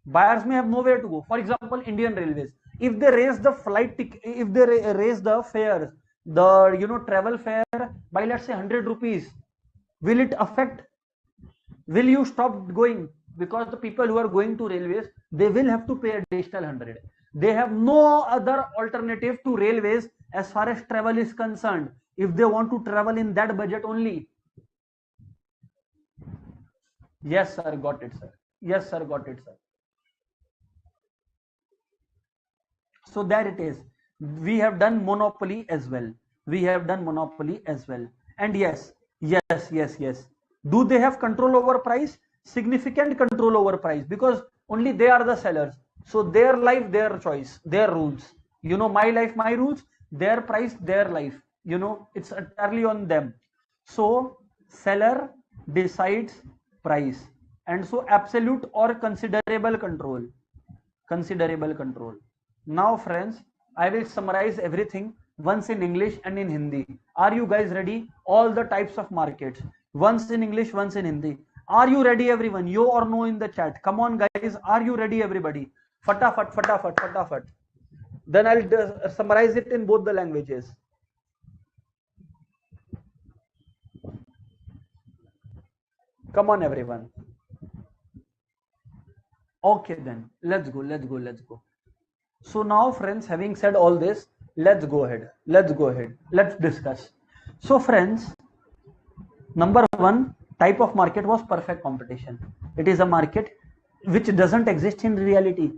Buyers may have nowhere to go. For example, Indian Railways. If they raise the flight ticket, if they raise the fares, the travel fare by let's say 100 rupees, will it affect? Will you stop going? Because the people who are going to railways, they will have to pay additional 100. They have no other alternative to railways as far as travel is concerned, if they want to travel in that budget only. Yes sir, got it sir. Yes sir, got it sir. So there it is. We have done monopoly as well. We have done monopoly as well. And yes. Do they have control over price? Significant control over price, because only they are the sellers. So their life, their choice, their rules. My life, my rules, their price, their life. It's entirely on them. So seller decides price. And so absolute or considerable control. Considerable control. Now friends, I will summarize everything once in English and in Hindi. Are you guys ready? All the types of markets. Once in English, once in Hindi. Are you ready everyone? Yo or no in the chat. Come on guys, are you ready everybody? Fatafat, fatafat, fatafat. Then I'll summarize it in both the languages. Come on everyone. Okay then, let's go. So now friends, having said all this, let's go ahead. Let's discuss. So friends, number one type of market was perfect competition. It is a market which doesn't exist in reality.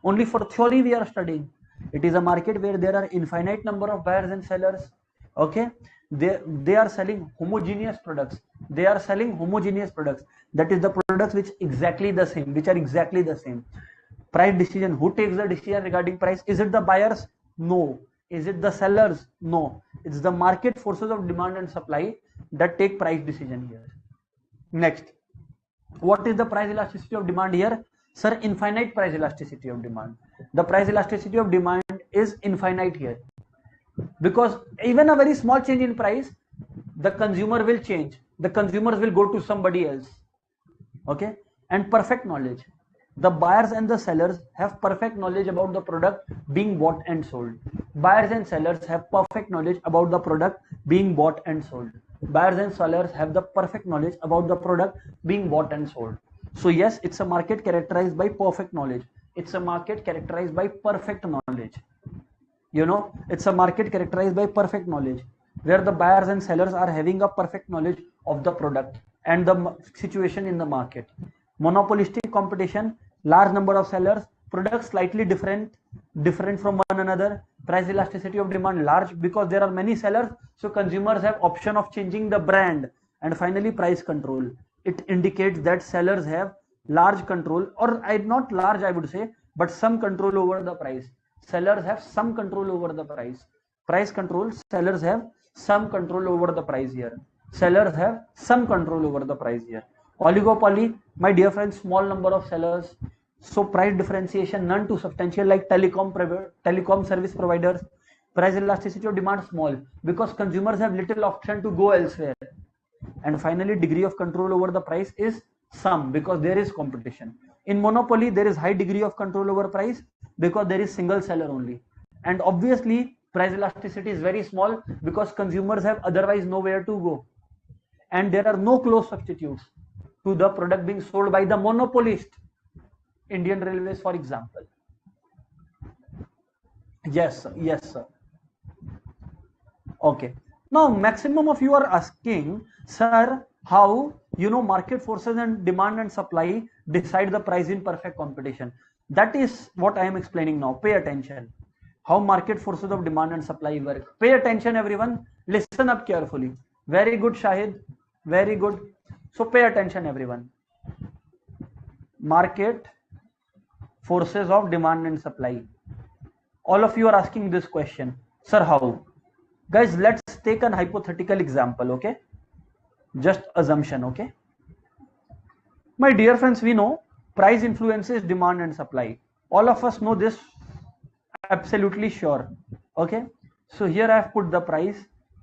Only for theory we are studying. It is a market where there are infinite number of buyers and sellers. Okay, they are selling homogeneous products. They are selling homogeneous products. That is the products which exactly the same, which are exactly the same. Price decision, who takes the decision regarding price? Is it the buyers? No. Is it the sellers? No. It's the market forces of demand and supply that take price decision here. Next, what is the price elasticity of demand here? Sir, infinite price elasticity of demand. The price elasticity of demand is infinite here, because even a very small change in price, the consumer will change. The consumers will go to somebody else. Okay, and perfect knowledge. The buyers and the sellers have perfect knowledge about the product being bought and sold. Buyers and sellers have perfect knowledge about the product being bought and sold. Buyers and sellers have the perfect knowledge about the product being bought and sold. So yes, it's a market characterized by perfect knowledge. It's a market characterized by perfect knowledge. You know, it's a market characterized by perfect knowledge, where the buyers and sellers are having a perfect knowledge of the product and the situation in the market. Monopolistic competition, large number of sellers, products slightly different from one another. Price elasticity of demand large because there are many sellers, so consumers have option of changing the brand. And finally, price control. It indicates that sellers have large control, or not large I would say, but some control over the price. Sellers have some control over the price. Price control, sellers have some control over the price here. Sellers have some control over the price here. Oligopoly, my dear friends, small number of sellers. So price differentiation none to substantial, like telecom service providers. Price elasticity of demand small because consumers have little option to go elsewhere. And finally, degree of control over the price is some because there is competition. In monopoly, there is high degree of control over price because there is single seller only. And obviously, price elasticity is very small because consumers have otherwise nowhere to go. And there are no close substitutes to the product being sold by the monopolist. Indian Railways, for example. Yes, sir. Yes, sir. Okay. Now, maximum of you are asking, sir, how market forces and demand and supply decide the price in perfect competition. That is what I am explaining now. Pay attention. How market forces of demand and supply work. Pay attention, everyone. Listen up carefully. Very good, Shahid. Very good. So pay attention, everyone. Market forces of demand and supply. All of you are asking this question, sir, how? Guys, let's take an hypothetical example, okay? Just assumption, okay? My dear friends, we know price influences demand and supply. All of us know this, absolutely sure, okay? So here I have put the price,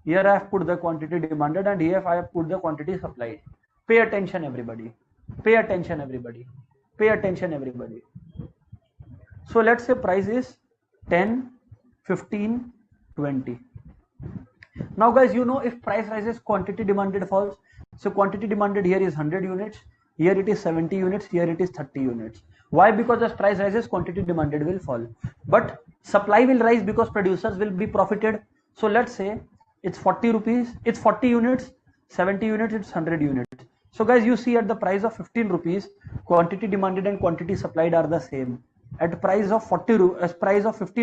here I have put the quantity demanded, and here I have put the quantity supplied. Pay attention, everybody. Pay attention, everybody. Pay attention, everybody. So let's say price is 10, 15, 20. Now guys, if price rises, quantity demanded falls. So quantity demanded here is 100 units, here it is 70 units, here it is 30 units. Why? Because as price rises, quantity demanded will fall. But supply will rise because producers will be profited. So let's say it's 40 rupees, it's 40 units, 70 units, it's 100 units. So guys, you see at the price of 15 rupees, quantity demanded and quantity supplied are the same. At price of 15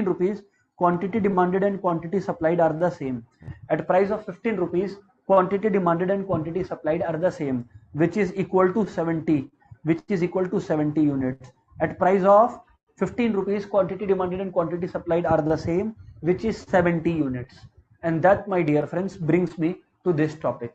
rupees, quantity demanded and quantity supplied are the same. At price of 15 rupees, quantity demanded and quantity supplied are the same, which is equal to 70, units. At price of 15 rupees, quantity demanded and quantity supplied are the same, which is 70 units. And that, my dear friends, brings me to this topic.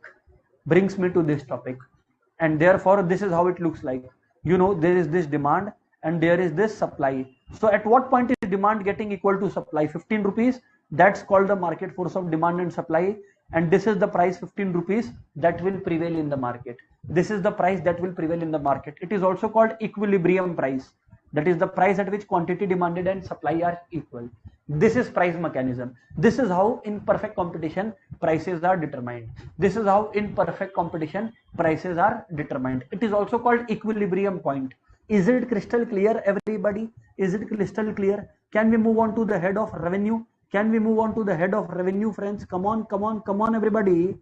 And therefore, this is how it looks like. There is this demand and there is this supply. So at what point is demand getting equal to supply? 15 rupees, that's called the market force of demand and supply. And this is the price 15 rupees that will prevail in the market. This is the price that will prevail in the market. It is also called equilibrium price. That is the price at which quantity demanded and supply are equal. This is price mechanism. This is how in perfect competition prices are determined. This is how in perfect competition prices are determined. It is also called equilibrium point. Is it crystal clear, everybody? Is it crystal clear? Can we move on to the head of revenue? Can we move on to the head of revenue, friends? Come on, everybody.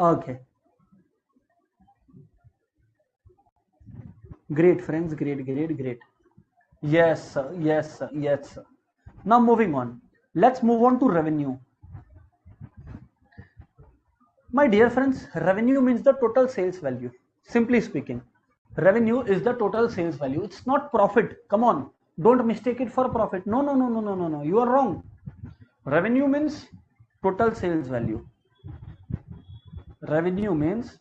Okay, great friends, great. Yes sir, yes sir, yes sir. Now moving on, let's move on to revenue. My dear friends, revenue means the total sales value. Simply speaking, revenue is the total sales value. It's not profit. Come on, don't mistake it for profit. No. You are wrong. Revenue means total sales value. Revenue means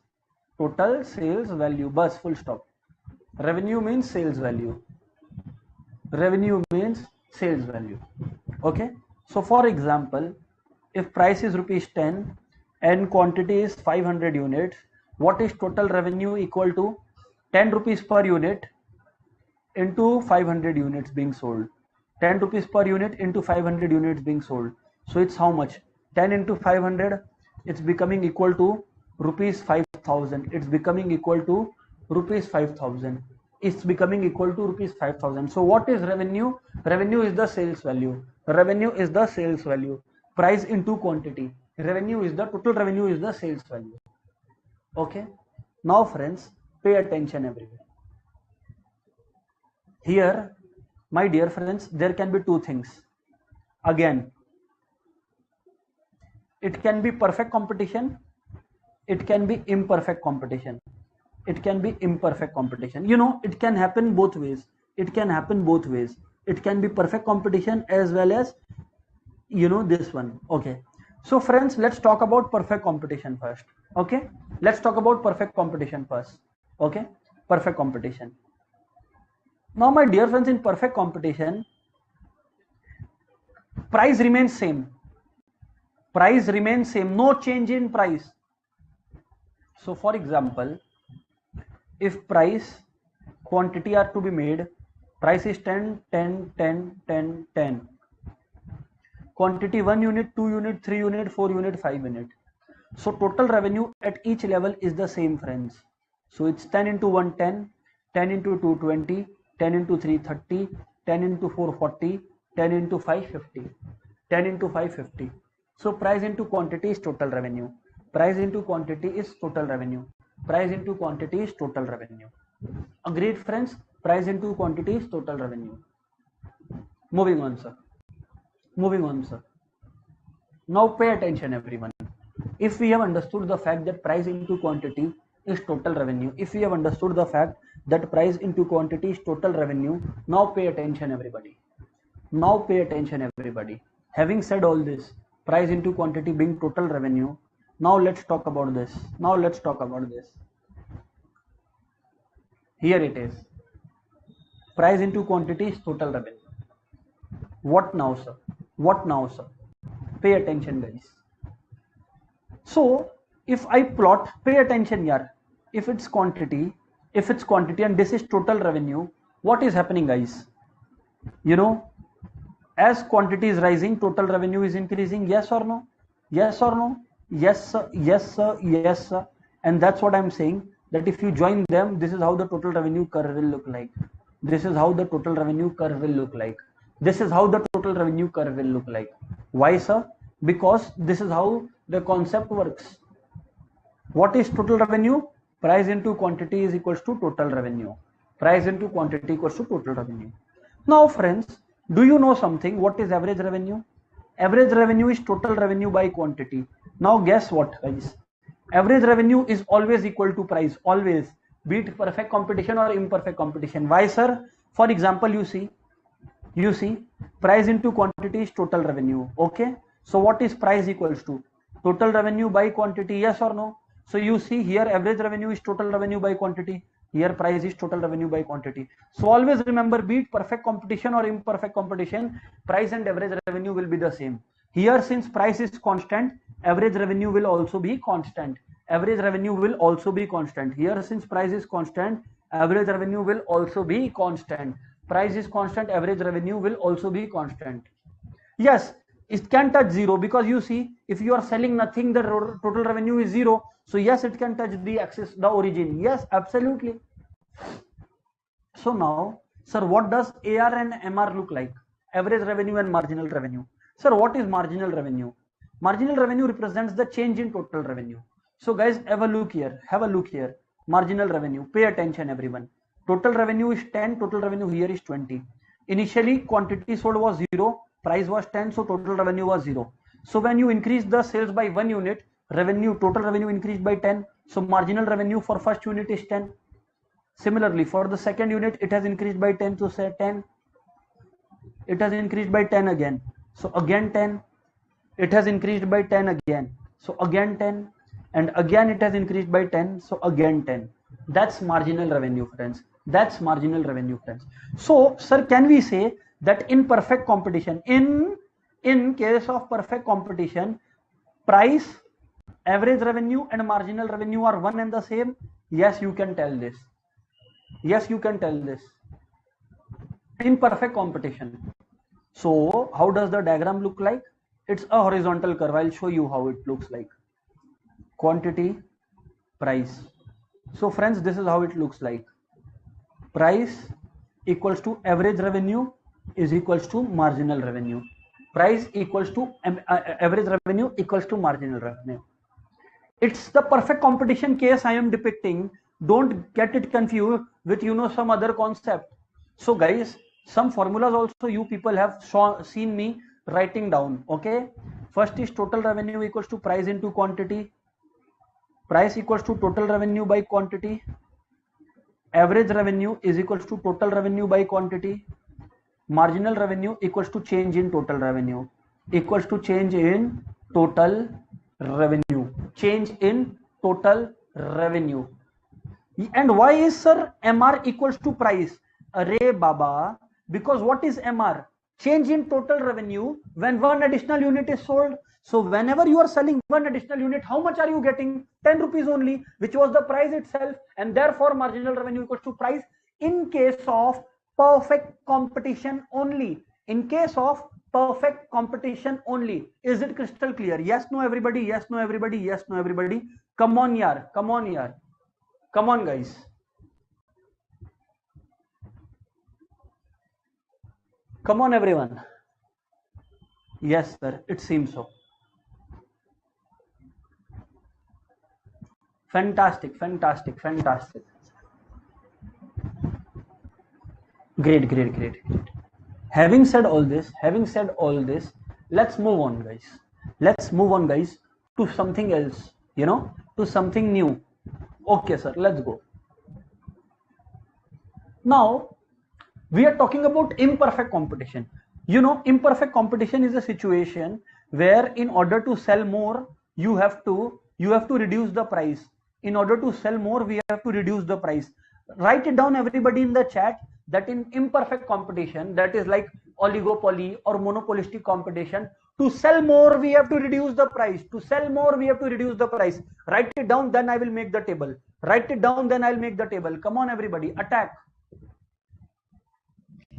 total sales value. Bus, full stop. Revenue means sales value. Revenue means sales value. Okay. So for example, if price is rupees 10 and quantity is 500 units, what is total revenue equal to? 10 rupees per unit into 500 units being sold. 10 rupees per unit into 500 units being sold. So it's how much? 10 into 500, it's becoming equal to rupees 5,000. It's becoming equal to rupees 5,000. It's becoming equal to rupees 5,000. So what is revenue? Revenue is the sales value. Revenue is the sales value. Price into quantity. Revenue is the total revenue is the sales value. Okay. Now friends, pay attention everywhere. Here, my dear friends, there can be two things. Again, it can be perfect competition, it can be imperfect competition. It can be imperfect competition. You know, it can happen both ways. It can happen both ways. It can be perfect competition as well as, you know, this one. Okay. So friends, let's talk about perfect competition first. Okay. Let's talk about perfect competition first. Okay. Perfect competition. Now, my dear friends, in perfect competition, price remains same. Price remains same. No change in price. So for example, if price quantity are to be made, price is 10, 10, 10, 10, 10. Quantity 1 unit, 2 unit, 3 unit, 4 unit, 5 unit. So total revenue at each level is the same, friends. So it's 10 into 1, 10, 10 into 2, 20, 10 into 3, 30, 10 into 4, 40, 10 into 5, 50, 10 into 5, 50. So price into quantity is total revenue. Price into quantity is total revenue. Price into quantity is total revenue. Agreed, friends? Price into quantity is total revenue. Moving on, sir. Moving on, sir. Now pay attention, everyone. If we have understood the fact that price into quantity is total revenue, if we have understood the fact that price into quantity is total revenue, now pay attention, everybody. Now pay attention, everybody. Having said all this, price into quantity being total revenue, now let's talk about this. Now let's talk about this. Here it is. Price into quantity is total revenue. What now, sir? What now, sir? Pay attention, guys. So if I plot, pay attention here. If it's quantity and this is total revenue, what is happening, guys? You know, as quantity is rising, total revenue is increasing. Yes or no? Yes or no? Yes, sir. Yes, sir. Yes, sir. And that's what I'm saying, that if you join them, this is how the total revenue curve will look like. This is how the total revenue curve will look like. This is how the total revenue curve will look like. Why, sir? Because this is how the concept works. What is total revenue? Price into quantity is equals to total revenue. Price into quantity equals to total revenue. Now, friends, do you know something? What is average revenue? Average revenue is total revenue by quantity. Now, guess what, guys? Average revenue is always equal to price. Always. Be it perfect competition or imperfect competition. Why, sir? For example, you see, price into quantity is total revenue. Okay. So what is price equals to? Total revenue by quantity. Yes or no? So you see here, average revenue is total revenue by quantity. Here price is total revenue by quantity. So always remember, be it perfect competition or imperfect competition, price and average revenue will be the same. Here, since price is constant, average revenue will also be constant. Average revenue will also be constant. Here, since price is constant, average revenue will also be constant. Price is constant, average revenue will also be constant. Yes, it can touch zero, because you see, if you are selling nothing, the total revenue is zero. So yes, it can touch the axis, the origin. Yes, absolutely. So now, sir, what does AR and MR look like? Average revenue and marginal revenue. Sir, what is marginal revenue? Marginal revenue represents the change in total revenue. So guys, have a look here. Marginal revenue. Pay attention, everyone. Total revenue is 10. Total revenue here is 20. Initially, quantity sold was 0. Price was 10. So total revenue was 0. So when you increase the sales by 1 unit, total revenue increased by 10. So marginal revenue for first unit is 10. Similarly, for the second unit, it has increased by 10. So say 10. It has increased by 10 again. So again 10. It has increased by 10 again. So again 10. And again it has increased by 10. So again 10. That's marginal revenue, friends. That's marginal revenue, friends. So, sir, can we say that in perfect competition, in case of perfect competition, price, average revenue and marginal revenue are one and the same? Yes, you can tell this. Yes, you can tell this. In perfect competition. So how does the diagram look like? It's a horizontal curve. I'll show you how it looks like. Quantity, price. So friends, this is how it looks like. Price equals to average revenue is equals to marginal revenue. Price equals to average revenue equals to marginal revenue. It's the perfect competition case I am depicting. Don't get it confused with some other concept. So guys, some formulas also you people have seen me writing down. Okay, first is total revenue equals to price into quantity. Price equals to total revenue by quantity. Average revenue is equals to total revenue by quantity. Marginal revenue equals to change in total revenue. Equals to change in total revenue. Change in total revenue. And why is, sir, MR equals to price? Arey Baba, because what is MR? Change in total revenue when one additional unit is sold. So whenever you are selling one additional unit, how much are you getting? 10 rupees only, which was the price itself, and therefore marginal revenue equals to price in case of perfect competition only. In case of perfect competition only. Is it crystal clear? Yes, no, everybody. Yes, no, everybody. Yes, no, everybody. Come on, yaar. Come on, yaar. Come on, guys. Come on, everyone. Yes, sir. It seems so. Fantastic, fantastic, fantastic. Great, great, great, great. Having said all this, let's move on, guys. Let's move on, guys, to something else, to something new. Okay, sir, let's go. Now, we are talking about imperfect competition. Imperfect competition is a situation where in order to sell more, you have to reduce the price. In order to sell more, we have to reduce the price. Write it down, everybody, in the chat, that in imperfect competition, that is like oligopoly or monopolistic competition, to sell more, we have to reduce the price. To sell more, we have to reduce the price. Write it down, then I will make the table. Write it down, then I'll make the table. Come on, everybody, attack.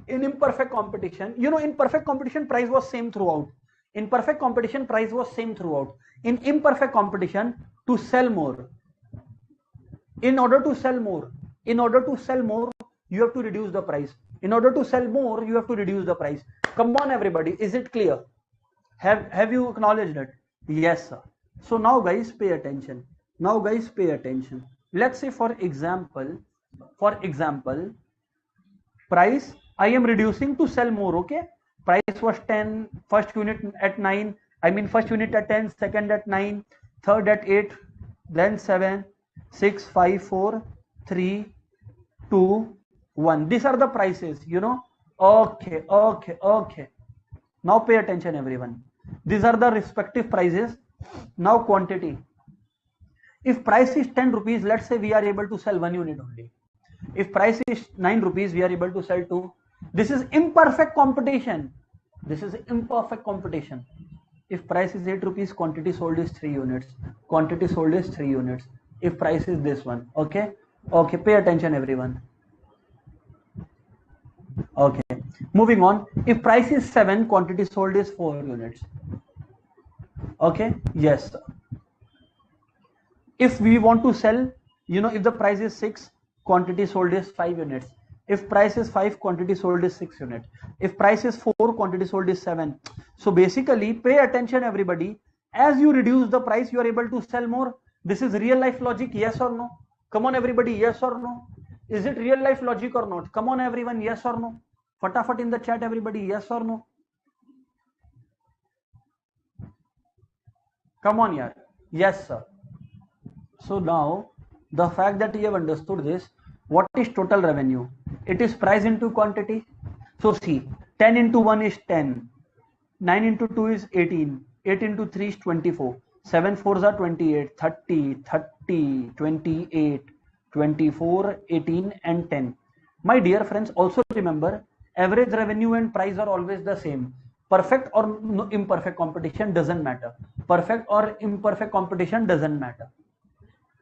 In imperfect competition, in perfect competition, price was same throughout. In perfect competition, price was same throughout. In imperfect competition, to sell more. In order to sell more, you have to reduce the price. In order to sell more, you have to reduce the price. Come on, everybody. Is it clear? Have you acknowledged it? Yes, sir. So now, guys, pay attention. Let's say, for example, price I am reducing to sell more. Okay, price was 10, first unit at 9, first unit at 10, second at 9, third at 8, then 7, 6, 5, 4, 3, 2, 1. These are the prices, Okay. Now pay attention, everyone. These are the respective prices. Now quantity. If price is 10 rupees, let's say we are able to sell 1 unit only. If price is 9 rupees, we are able to sell 2. This is imperfect competition. If price is 8 rupees, quantity sold is 3 units. If price is this one, okay, pay attention, everyone. Okay, moving on. If price is 7, quantity sold is 4 units. Okay, yes. If we want to sell, if the price is 6, quantity sold is 5 units. If price is 5, quantity sold is 6 units. If price is 4, quantity sold is 7. So basically, pay attention, everybody. As you reduce the price, you are able to sell more. This is real life logic, yes or no? Come on everybody, yes or no? Is it real life logic or not? Come on everyone, yes or no? Fatafat in the chat everybody, yes or no? Come on yaar, yes sir. So now the fact that you have understood this, what is total revenue? It is price into quantity. So see, 10 into 1 is 10, 9 into 2 is 18, 8 into 3 is 24, 7 4s are 28, 30, 30, 28, 24, 18 and 10. My dear friends, also remember average revenue and price are always the same. Perfect or imperfect competition doesn't matter. Perfect or imperfect competition doesn't matter.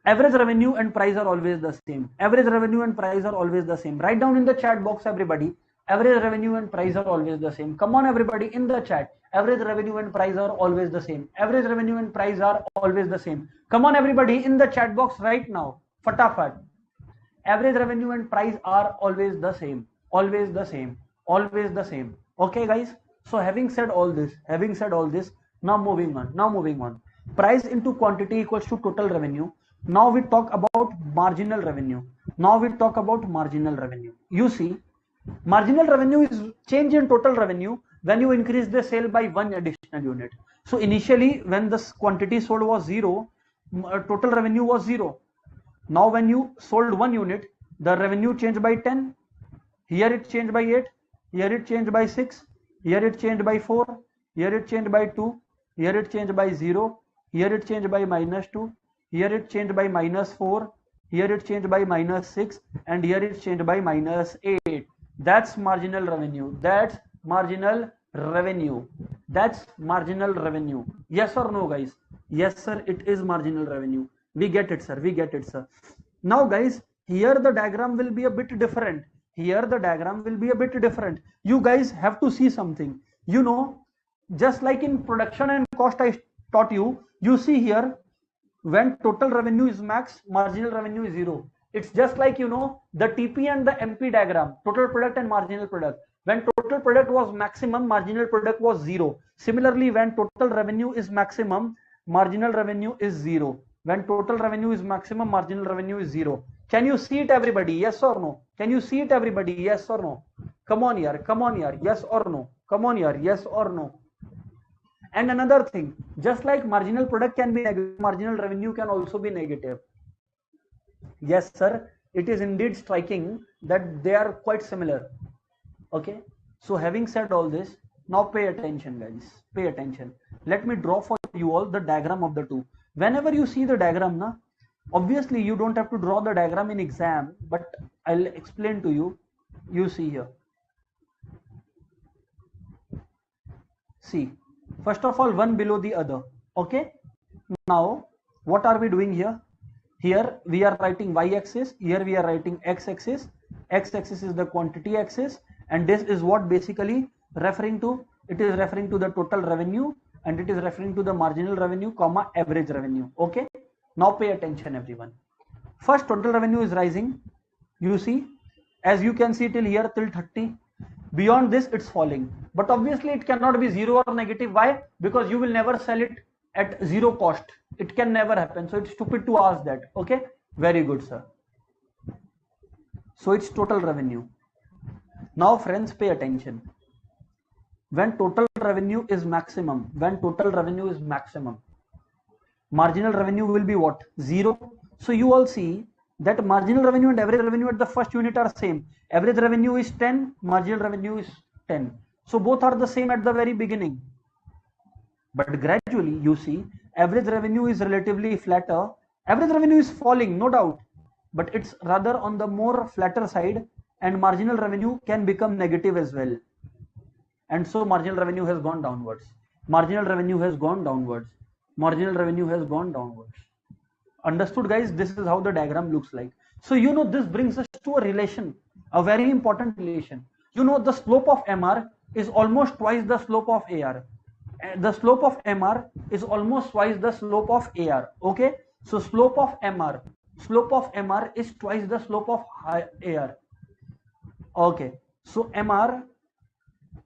Average revenue and price are always the same. Average revenue and price are always the same. Write down in the chat box everybody. Average revenue and price are always the same. Come on everybody in the chat. Average revenue and price are always the same. Average revenue and price are always the same. Come on everybody in the chat box right now. Fatafat. Average revenue and price are always the same. Always the same. Always the same. Okay guys. So having said all this, now moving on. Price into quantity equals to total revenue. Now we talk about marginal revenue. You see, marginal revenue is change in total revenue when you increase the sale by one additional unit. So initially when the quantity sold was 0, total revenue was 0. Now when you sold 1 unit, the revenue changed by 10. Here it changed by 8. Here it changed by 6. Here it changed by 4. Here it changed by 2. Here it changed by 0. Here it changed by -2. Here it changed by -4. Here it changed by -6. And here it changed by -8. That's marginal revenue. That's marginal revenue. That's marginal revenue. Yes or no, guys? Yes, sir. It is marginal revenue. We get it, sir. We get it, sir. Now, guys, here the diagram will be a bit different. Here the diagram will be a bit different. You guys have to see something. You know, just like in production and cost I taught you, you see here when total revenue is max, marginal revenue is 0. It's just like, you know, the TP and the MP diagram, total product and marginal product. When total product was maximum, marginal product was 0. Similarly, when total revenue is maximum, marginal revenue is 0. When total revenue is maximum, marginal revenue is 0. Can you see it everybody? Yes or no? Can you see it everybody? Yes or no? Come on here. Come on here. Yes or no? Come on here. Yes or no? And another thing, just like marginal product can be negative, marginal revenue can also be negative. Yes, sir. It is indeed striking that they are quite similar. Okay. So having said all this, now pay attention, guys. Pay attention. Let me draw for you all the diagram of the two. Whenever you see the diagram, na, obviously you don't have to draw the diagram in exam, but I'll explain to you. You see here. See, first of all, one below the other. Okay. Now, what are we doing here? Here we are writing y-axis. Here we are writing x-axis. X-axis is the quantity axis, and this is what basically referring to. It is referring to the total revenue, and it is referring to the marginal revenue, comma average revenue. Okay. Now pay attention, everyone. First, total revenue is rising. You see, as you can see till here till 30. Beyond this, it's falling. But obviously, it cannot be 0 or negative. Why? Because you will never sell it at 0 cost. It can never happen. So it's stupid to ask that. Okay. Very good, sir. So it's total revenue. Now, friends, pay attention. When total revenue is maximum, marginal revenue will be what? 0. So you all see that marginal revenue and average revenue at the first unit are same. Average revenue is 10, marginal revenue is 10. So both are the same at the very beginning. But gradually you see average revenue is relatively flatter. Average revenue is falling, no doubt, but it's rather on the more flatter side, and marginal revenue can become negative as well. And so marginal revenue has gone downwards. Marginal revenue has gone downwards. Marginal revenue has gone downwards. Understood, guys? This is how the diagram looks like. So, you know, this brings us to a relation, a very important relation. You know, the slope of MR is almost twice the slope of AR. The slope of MR is almost twice the slope of AR. Okay. So slope of MR is twice the slope of AR. Okay. So MR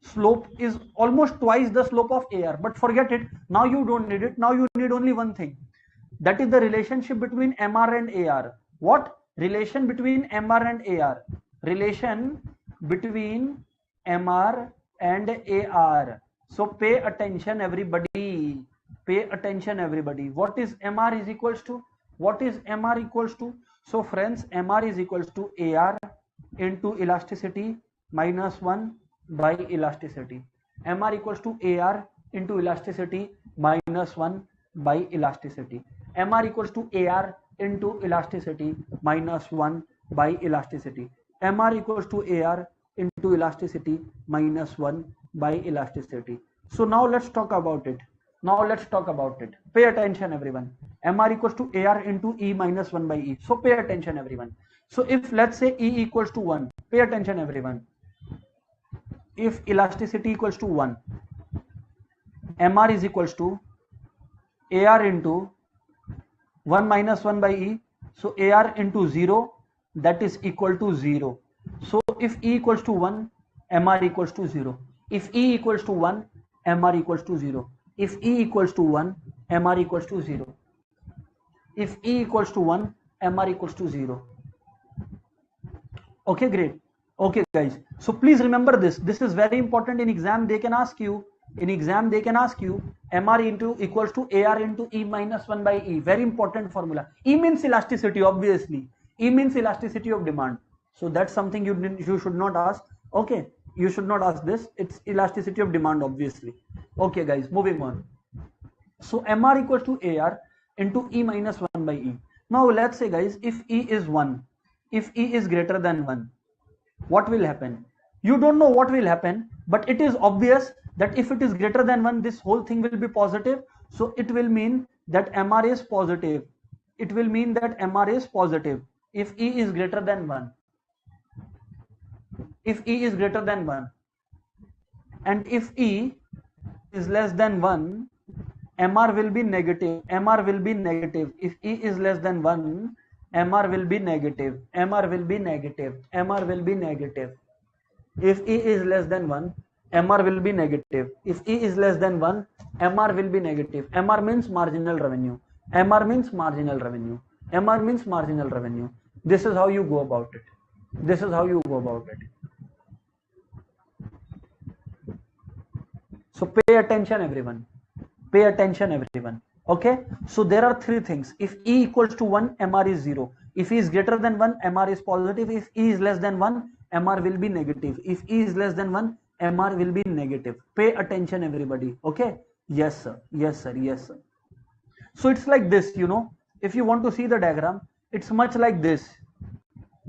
slope is almost twice the slope of AR, but forget it. Now you don't need it. Now you need only one thing. That is the relationship between MR and AR. What? Relation between MR and AR. Relation between MR and AR. So pay attention everybody. Pay attention everybody. What is MR is equals to? What is MR equals to? So friends, MR is equals to AR into elasticity minus 1 by elasticity. MR equals to AR into elasticity minus 1 by elasticity. MR equals to AR into elasticity minus 1 by elasticity. MR equals to AR into elasticity minus 1 by elasticity. So now let's talk about it. Pay attention everyone. MR equals to AR into E minus 1 by E. So pay attention everyone. So if let's say E equals to 1, pay attention everyone. If elasticity equals to 1, MR is equals to AR into 1 minus 1 by E. So AR into 0, that is equal to 0. So if E equals to 1, MR equals to 0. If E equals to 1, MR equals to 0. If E equals to 1, MR equals to 0. If E equals to 1, MR equals to 0. Okay, great. Okay guys, so please remember this. This is very important. In exam they can ask you, MR into equals to AR into E minus 1 by E. Very important formula. E means elasticity, obviously. E means elasticity of demand. So that's something you should not ask. Okay, you should not ask this. It's elasticity of demand, obviously. Okay guys, moving on. So MR equals to AR into E minus 1 by E. Now let's say guys, if E is 1, if E is greater than 1, what will happen? You don't know what will happen, but it is obvious that if it is greater than 1, this whole thing will be positive. So it will mean that MR is positive. It will mean that MR is positive if E is greater than 1. If E is greater than 1. And if E is less than 1, MR will be negative. MR will be negative. If E is less than 1, MR will be negative. MR will be negative. MR will be negative. If E is less than 1, MR will be negative. If E is less than 1, MR will be negative. MR means marginal revenue. MR means marginal revenue. MR means marginal revenue. This is how you go about it. This is how you go about it. So pay attention everyone. Pay attention everyone. Okay, so there are three things. If E equals to 1, MR is 0. If E is greater than 1, MR is positive. If E is less than 1, MR will be negative. If E is less than 1, MR will be negative. Pay attention everybody. Okay, yes sir, yes sir, yes sir. So it's like this, you know, if you want to see the diagram, it's much like this.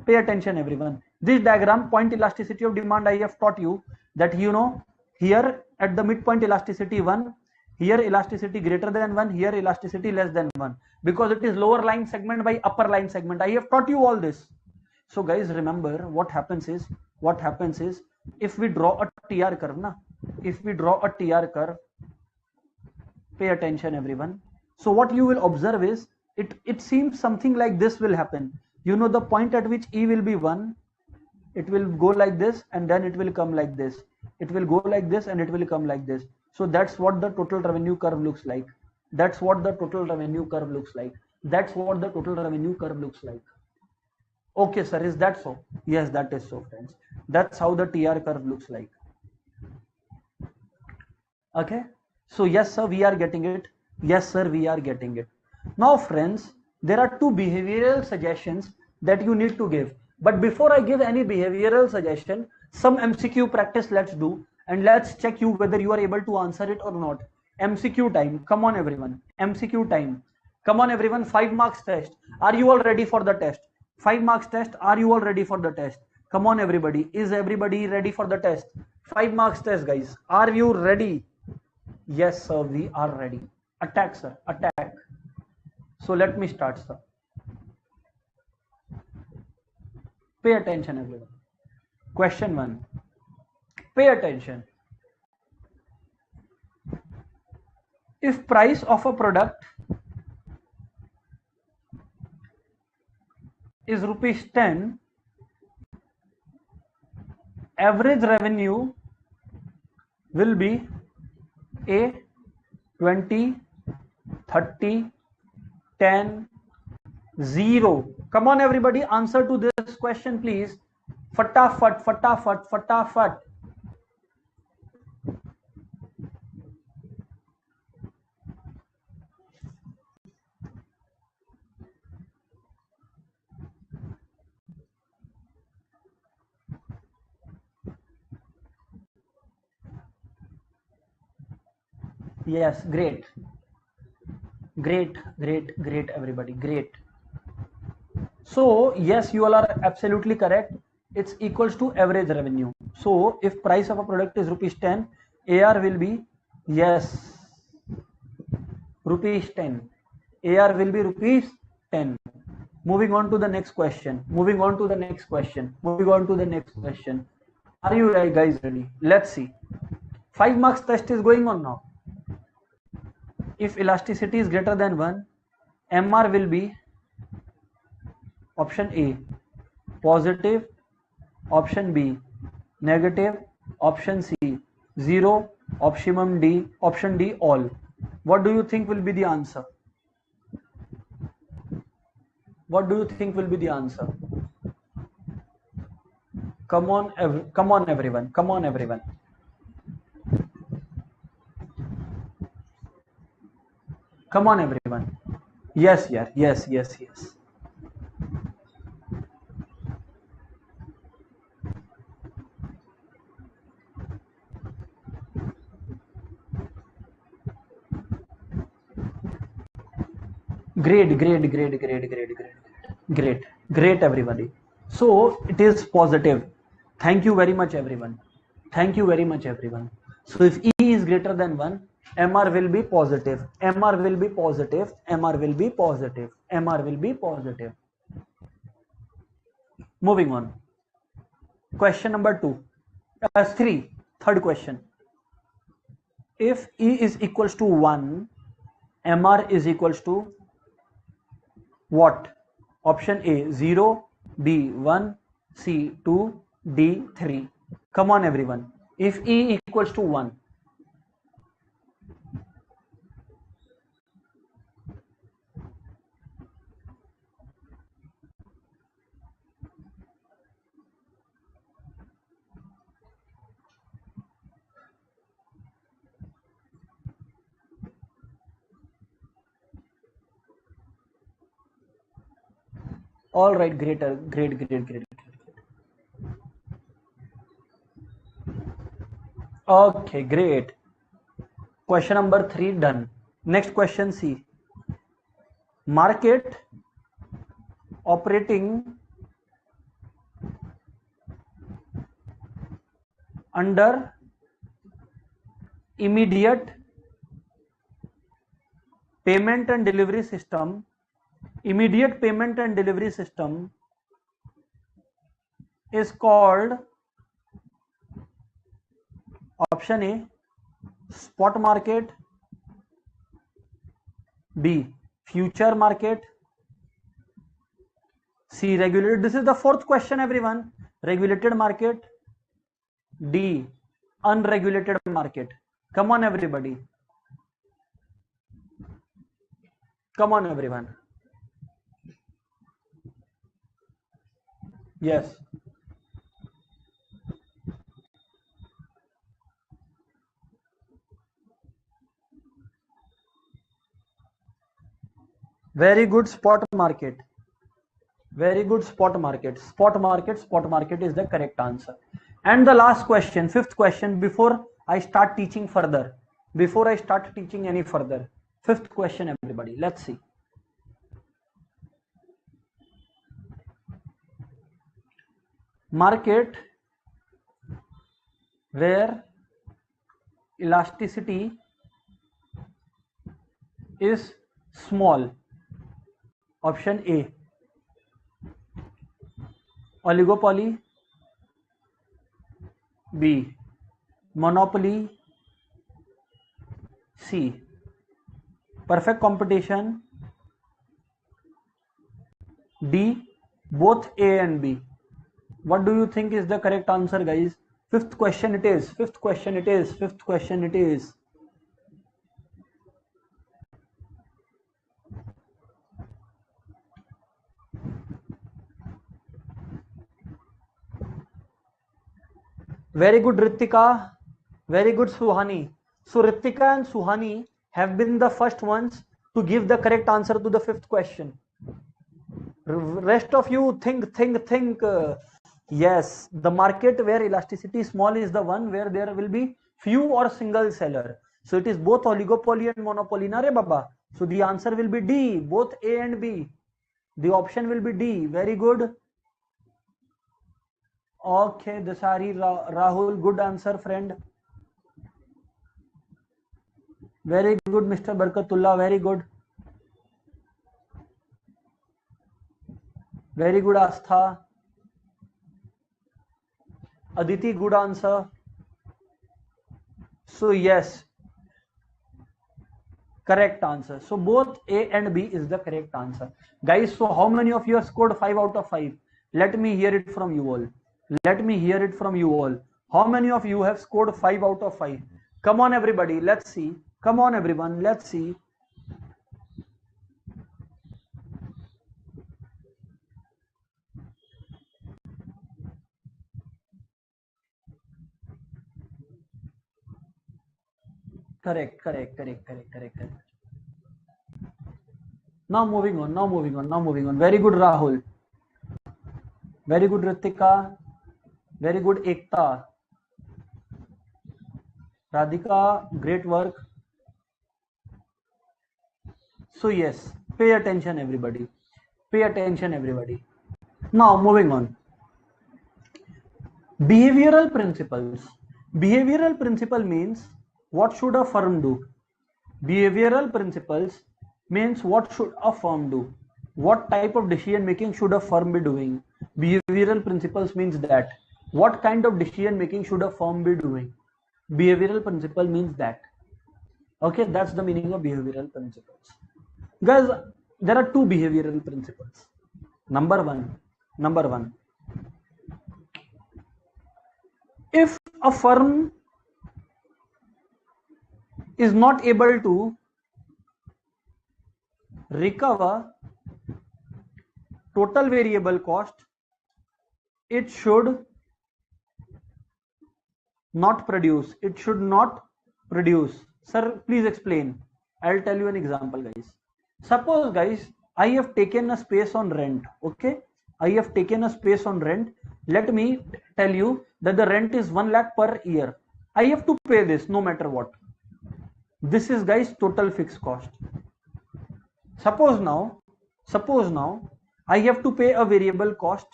Pay attention everyone. This diagram, point elasticity of demand, I have taught you that, you know, here at the midpoint elasticity 1, here elasticity greater than 1, here elasticity less than 1, because it is lower line segment by upper line segment. I have taught you all this. So guys, remember what happens is if we draw a TR curve, if we draw a TR curve, pay attention everyone. So what you will observe is it seems something like this will happen. You know, the point at which E will be 1, it will go like this and then it will come like this. It will go like this and it will come like this. So that's what the total revenue curve looks like. That's what the total revenue curve looks like. That's what the total revenue curve looks like. Okay sir, is that so? Yes, that is so friends. That's how the TR curve looks like. Okay, so yes sir, we are getting it. Yes sir, we are getting it. Now friends, there are two behavioral suggestions that you need to give. But before I give any behavioral suggestion, some MCQ practice let's do, and let's check you whether you are able to answer it or not. MCQ time. Come on everyone. MCQ time. Come on everyone. 5 marks test. Are you all ready for the test? 5 marks test. Are you all ready for the test? Come on everybody. Is everybody ready for the test? 5 marks test guys. Are you ready? Yes sir, we are ready. Attack sir, attack. So let me start sir. Pay attention everyone. Question 1. Pay attention. If price of a product is ₹10, average revenue will be A 20, 30, 10, 0. Come on everybody, answer to this question please. Fatafat, fatafat, fatafat. Yes, great. Great, great, great everybody, great. So yes, you all are absolutely correct. It's equals to average revenue. So if price of a product is rupees 10, AR will be, yes, rupees 10. AR will be rupees 10. Moving on to the next question. Moving on to the next question. Moving on to the next question. Are you guys ready? Let's see. 5 marks test is going on now. If elasticity is greater than 1, MR will be option A, positive, option B, negative, option C, 0, option D, all. What do you think will be the answer? What do you think will be the answer? Come on everyone, come on everyone. Come on everyone. Yes, yeah, yes. Great everybody. So it is positive. Thank you very much everyone. Thank you very much everyone. So if E is greater than 1, MR will be positive. MR will be positive. MR will be positive. MR will be positive. Moving on. Question number 2. 3. Third question. If E is equals to 1, MR is equals to what? Option A 0, B 1, C 2, D 3. Come on everyone. If E equals to 1, all right, great. Okay, great. Question number 3 done. Next question C. Market operating under immediate payment and delivery system. Immediate payment and delivery system is called option A, spot market, B, future market, C, regulated. This is the fourth question everyone. Regulated market, D, unregulated market. Come on everybody. Come on everyone. Yes. Very good, spot market. Very good, spot market. Spot market is the correct answer. And the last question, fifth question, before I start teaching further, before I start teaching any further, fifth question everybody, let's see. Market where elasticity is small. Option A, oligopoly, B, monopoly, C, perfect competition, D, both A and B. What do you think is the correct answer, guys? Fifth question it is. Fifth question it is. Fifth question it is. Very good, Ritika. Very good, Suhani. So Ritika and Suhani have been the first ones to give the correct answer to the fifth question. Rest of you think. Yes, the market where elasticity is small is the one where there will be few or single seller. So it is both oligopoly and monopoly, na re baba. So the answer will be D, both A and B. The option will be D. Very good. Okay, Dasari Rahul, good answer, friend. Very good, Mr. Barkatullah. Very good. Very good, Astha. Aditi, good answer. So yes, correct answer. So both A and B is the correct answer. Guys, so how many of you have scored 5 out of 5? Let me hear it from you all. Let me hear it from you all. How many of you have scored 5 out of 5? Come on, everybody. Let's see. Come on, everyone. Let's see. Correct. Now moving on. Very good, Rahul. Very good, Ritika. Very good, Ekta. Radhika, great work. So yes, pay attention, everybody. Pay attention, everybody. Now moving on. Behavioral principles. Behavioral principle means what should a firm do? Behavioral principles means what should a firm do? What type of decision making should a firm be doing? Behavioral principles means that. What kind of decision making should a firm be doing? Behavioral principle means that. Okay, that's the meaning of behavioral principles. Guys, there are two behavioral principles. Number one. If a firm is not able to recover total variable cost, it should not produce. It should not produce. Sir, please explain. I'll tell you an example, guys. Suppose, guys, I have taken a space on rent. Okay, I have taken a space on rent. Let me tell you that the rent is 1 lakh per year. I have to pay this no matter what. This is, guys, total fixed cost. Suppose now I have to pay a variable cost.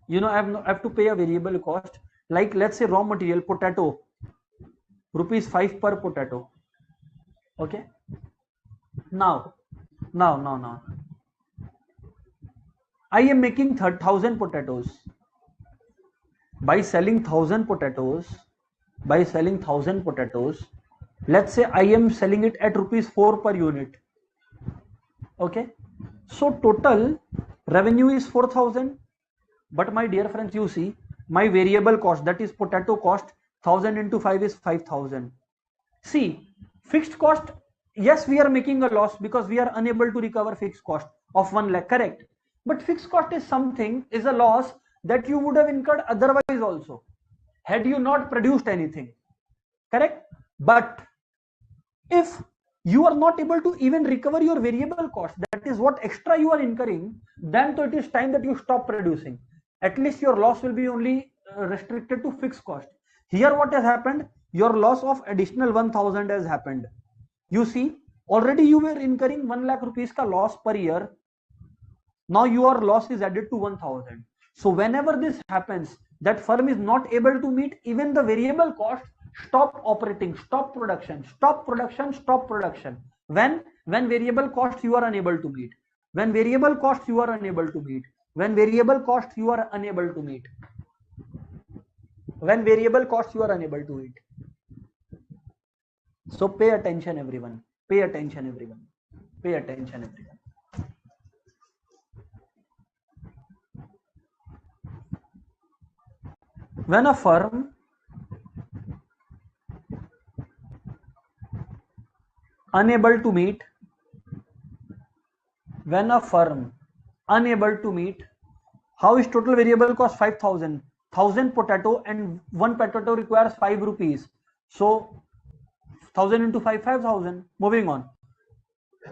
You know, I have to pay a variable cost, like let's say raw material potato, rupees 5 per potato. Okay, now I am making 1,000 potatoes. By selling 1,000 potatoes, let's say I am selling it at rupees 4 per unit. Okay, so total revenue is 4,000. But my dear friends, you see, my variable cost, that is potato cost, 1,000 into 5 is 5,000. See, fixed cost, yes, we are making a loss because we are unable to recover fixed cost of 1 lakh, correct? But fixed cost is a loss that you would have incurred otherwise also, had you not produced anything, correct? But if you are not able to even recover your variable cost, that is what extra you are incurring, then so it is time that you stop producing. At least your loss will be only restricted to fixed cost. Here what has happened, your loss of additional 1,000 has happened. You see, already you were incurring 1 lakh rupees ka loss per year. Now your loss is added to 1,000. So whenever this happens, that firm is not able to meet even the variable cost, stop operating, stop production. When variable cost you are unable to meet. When variable cost you are unable to meet. When variable cost you are unable to meet. When variable cost you are unable to meet. So pay attention, everyone. Pay attention, everyone. Pay attention, everyone. When a firm unable to meet, how is total variable cost 5,000? 1000 potato and one potato requires 5 rupees. So 1000 into 5, 5000. Moving on.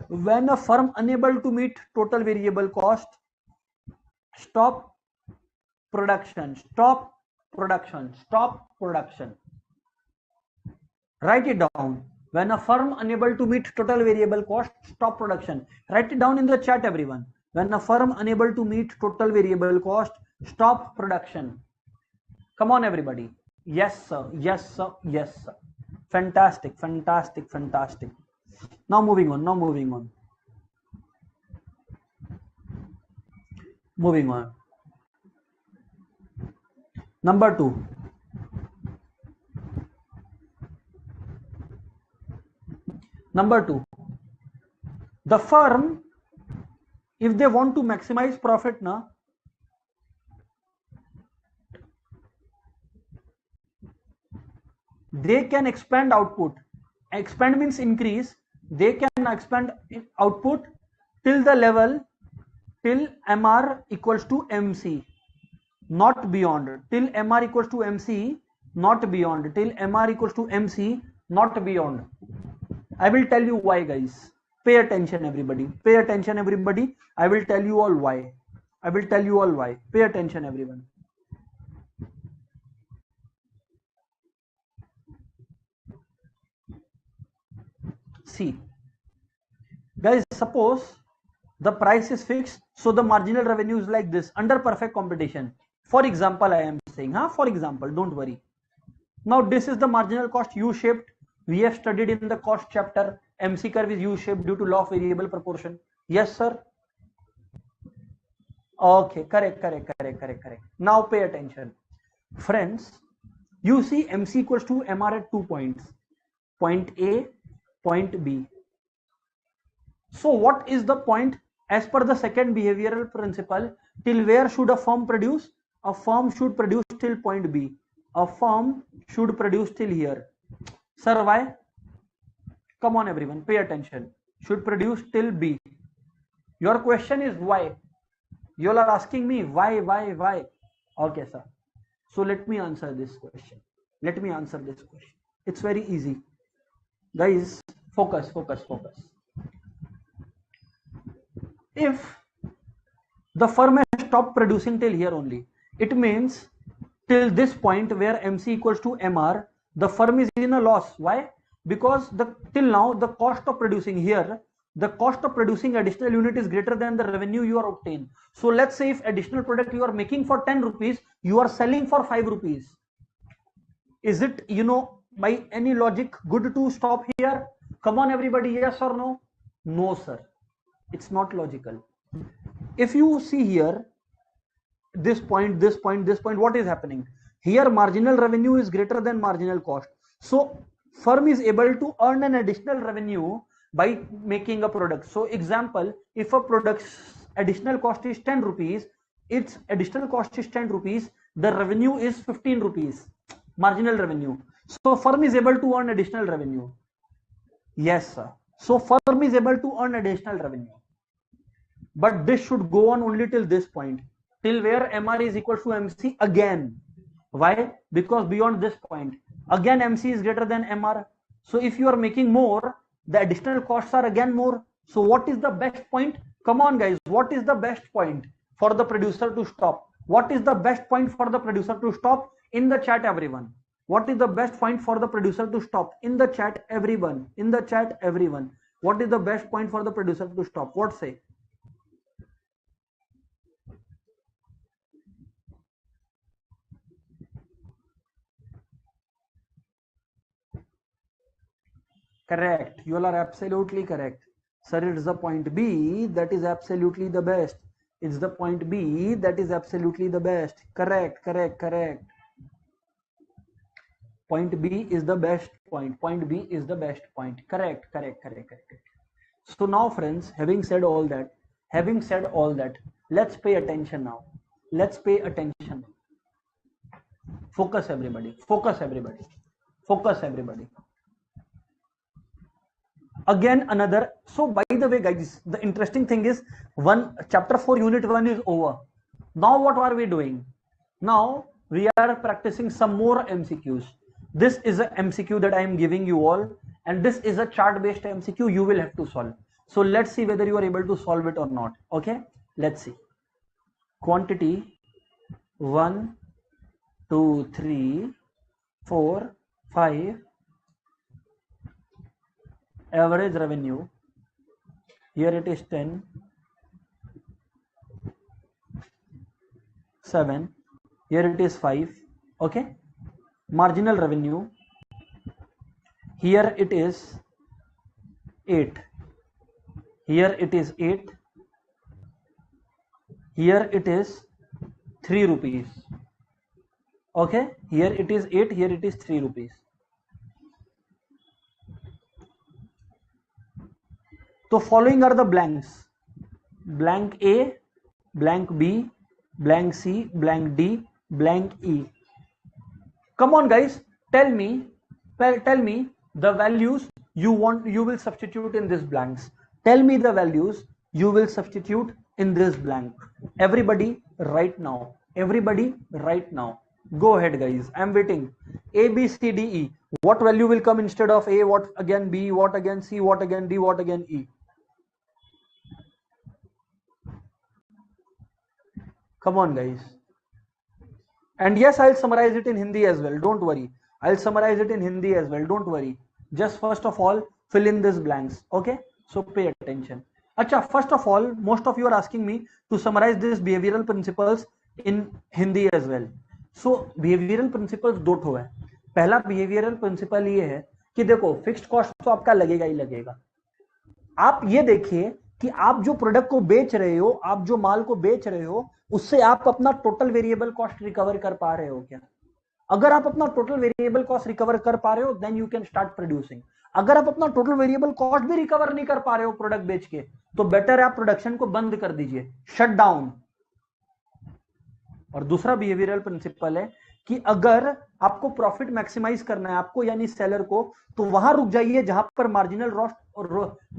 When a firm unable to meet total variable cost, stop production, stop production, stop production. Write it down. When a firm unable to meet total variable cost, stop production. Write it down in the chat, everyone. When a firm unable to meet total variable cost, stop production. Come on, everybody. Yes, sir. Yes, sir. Yes, sir. Fantastic, fantastic, fantastic. Now moving on. Now moving on. Moving on. Number 2. Number 2. The firm, if they want to maximize profit, na, they can expand output. Expand means increase. They can expand output till the level till MR equals to MC, not beyond. Till MR equals to MC, not beyond. Till MR equals to MC, not beyond. I will tell you why, guys. Pay attention, everybody. Pay attention, everybody. I will tell you all why. I will tell you all why. Pay attention, everyone. See, guys, suppose the price is fixed, so the marginal revenue is like this under perfect competition. For example, I am saying, for example, don't worry. Now this is the marginal cost U-shaped. We have studied in the cost chapter. MC curve is U-shaped due to law of variable proportion. Yes, sir. Okay, correct. Now pay attention, friends. You see MC equals to MR at 2 points, point A, point B. So what is the point as per the second behavioral principle? Till where should a firm produce? A firm should produce till point B. A firm should produce till here. Sir, why? Come on, everyone, pay attention. Should produce till B. Your question is why? You all are asking me why? Okay, sir. So let me answer this question. It's very easy. Guys, focus. If the firm has stopped producing till here only, it means till this point where MC equals to MR, the firm is in a loss. Why? Because till now the cost of producing here, the cost of producing additional unit is greater than the revenue you are obtained. So let's say if additional product you are making for 10 rupees, you are selling for 5 rupees. Is it, by any logic good to stop here? Come on, everybody, yes or no? No, sir. It's not logical. If you see here, this point, what is happening? Here marginal revenue is greater than marginal cost. So firm is able to earn an additional revenue by making a product. So example, if a product's additional cost is 10 rupees, its additional cost is 10 rupees, the revenue is 15 rupees, marginal revenue. So firm is able to earn additional revenue. Yes, sir. So firm is able to earn additional revenue. But this should go on only till this point, till where MR is equal to MC again. Why? Because beyond this point, again MC is greater than MR. So if you are making more, the additional costs are again more. So what is the best point? Come on, guys. What is the best point for the producer to stop? What is the best point for the producer to stop? In the chat, everyone. What is the best point for the producer to stop? In the chat, everyone. In the chat, everyone. What is the best point for the producer to stop? What say? Correct. You all are absolutely correct. Sir, it's the point B that is absolutely the best. It's the point B that is absolutely the best. Correct. Point B is the best point. Point B is the best point. Correct. So now, friends, having said all that, let's pay attention now. Let's pay attention. Focus, everybody. Again another. So by the way, guys, the interesting thing is chapter 4 unit 1 is over. Now what are we doing? Now we are practicing some more MCQs. This is a MCQ that I am giving you all, and this is a chart based MCQ you will have to solve. So let's see whether you are able to solve it or not. Okay, let's see. Quantity 1, 2, 3, 4, 5, average revenue, here it is 10, 7, here it is 5. Okay, marginal revenue, here it is 8, here it is 8, here it is 3 rupees. Okay, here it is 8, here it is 3 rupees. So following are the blanks: blank A, blank B, blank C, blank D, blank E. Come on guys, tell me the values you will substitute in this blanks. Tell me the values you will substitute in this blank. Everybody right now. Everybody right now. Go ahead guys, I am waiting. A, B, C, D, E. What value will come instead of A? What again B? What again C? What again D? What again E? Come on guys. And yes, I'll summarize it in Hindi as well, don't worry. I'll summarize it in Hindi as well, don't worry. Just first of all, fill in these blanks. Okay, so pay attention. Acha, first of all, most of you are asking me to summarize these behavioral principles in Hindi as well. So behavioral principles दो ठो है. पहला behavioral principle ये है कि देखो fixed cost तो आपका लगेगा ही लगेगा. आप ये देखिए कि आप जो प्रोडक्ट को बेच रहे हो, आप जो माल को बेच रहे हो, उससे आप अपना टोटल वेरिएबल कॉस्ट रिकवर कर पा रहे हो क्या? अगर आप अपना टोटल वेरिएबल कॉस्ट रिकवर कर पा रहे हो, then you can start producing. अगर आप अपना टोटल वेरिएबल कॉस्ट भी रिकवर नहीं कर पा रहे हो प्रोडक्ट बेच के, तो बेटर है आप प्रोडक्शन को बंद कर दीजिए, शट डाउन. और दूसरा बिहेवियरल प्रिंसिपल है कि अगर आपको प्रॉफिट मैक्सिमाइज करना है आपको यानी सेलर को, तो वहां रुक जाइए जहां पर मार्जिनल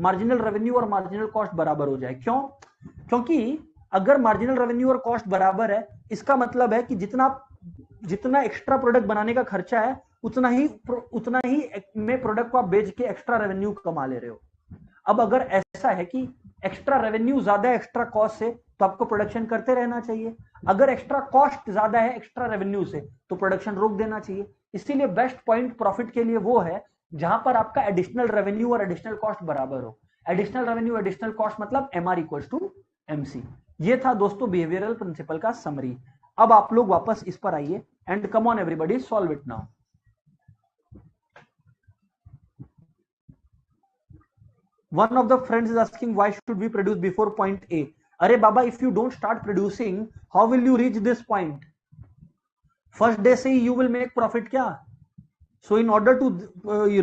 मार्जिनल रेवेन्यू और मार्जिनल कॉस्ट बराबर हो जाए. क्यों? क्योंकि अगर मार्जिनल रेवेन्यू और कॉस्ट बराबर है, इसका मतलब है कि जितना एक्स्ट्रा प्रोडक्ट बनाने का खर्चा है उतना ही में प्रोडक्ट को आप बेच के एक्स्ट्रा रेवेन्यू कमा ले रहे हो. अब अगर ऐसा है कि एक्स्ट्रा रेवेन्यू ज्यादा है एक्स्ट्रा कॉस्ट से, तो आपको प्रोडक्शन करते रहना चाहिए. अगर एक्स्ट्रा कॉस्ट ज्यादा है एक्स्ट्रा रेवेन्यू से, तो प्रोडक्शन रोक देना चाहिए. इसीलिए बेस्ट पॉइंट प्रॉफिट के लिए वो है जहां पर आपका एडिशनल रेवेन्यू और एडिशनल कॉस्ट बराबर हो. एडिशनल रेवेन्यू एडिशनल कॉस्ट मतलब MR इक्वल्स टू MC. ये था दोस्तों बिहेवियरल प्रिंसिपल का समरी. अब आप लोग वापस इस पर आइए and come on everybody, solve it now. One of the friends is asking why should we produce before point A? अरे बाबा, if you don't start producing, how will you reach this point? First day से ही you will make profit क्या? So in order to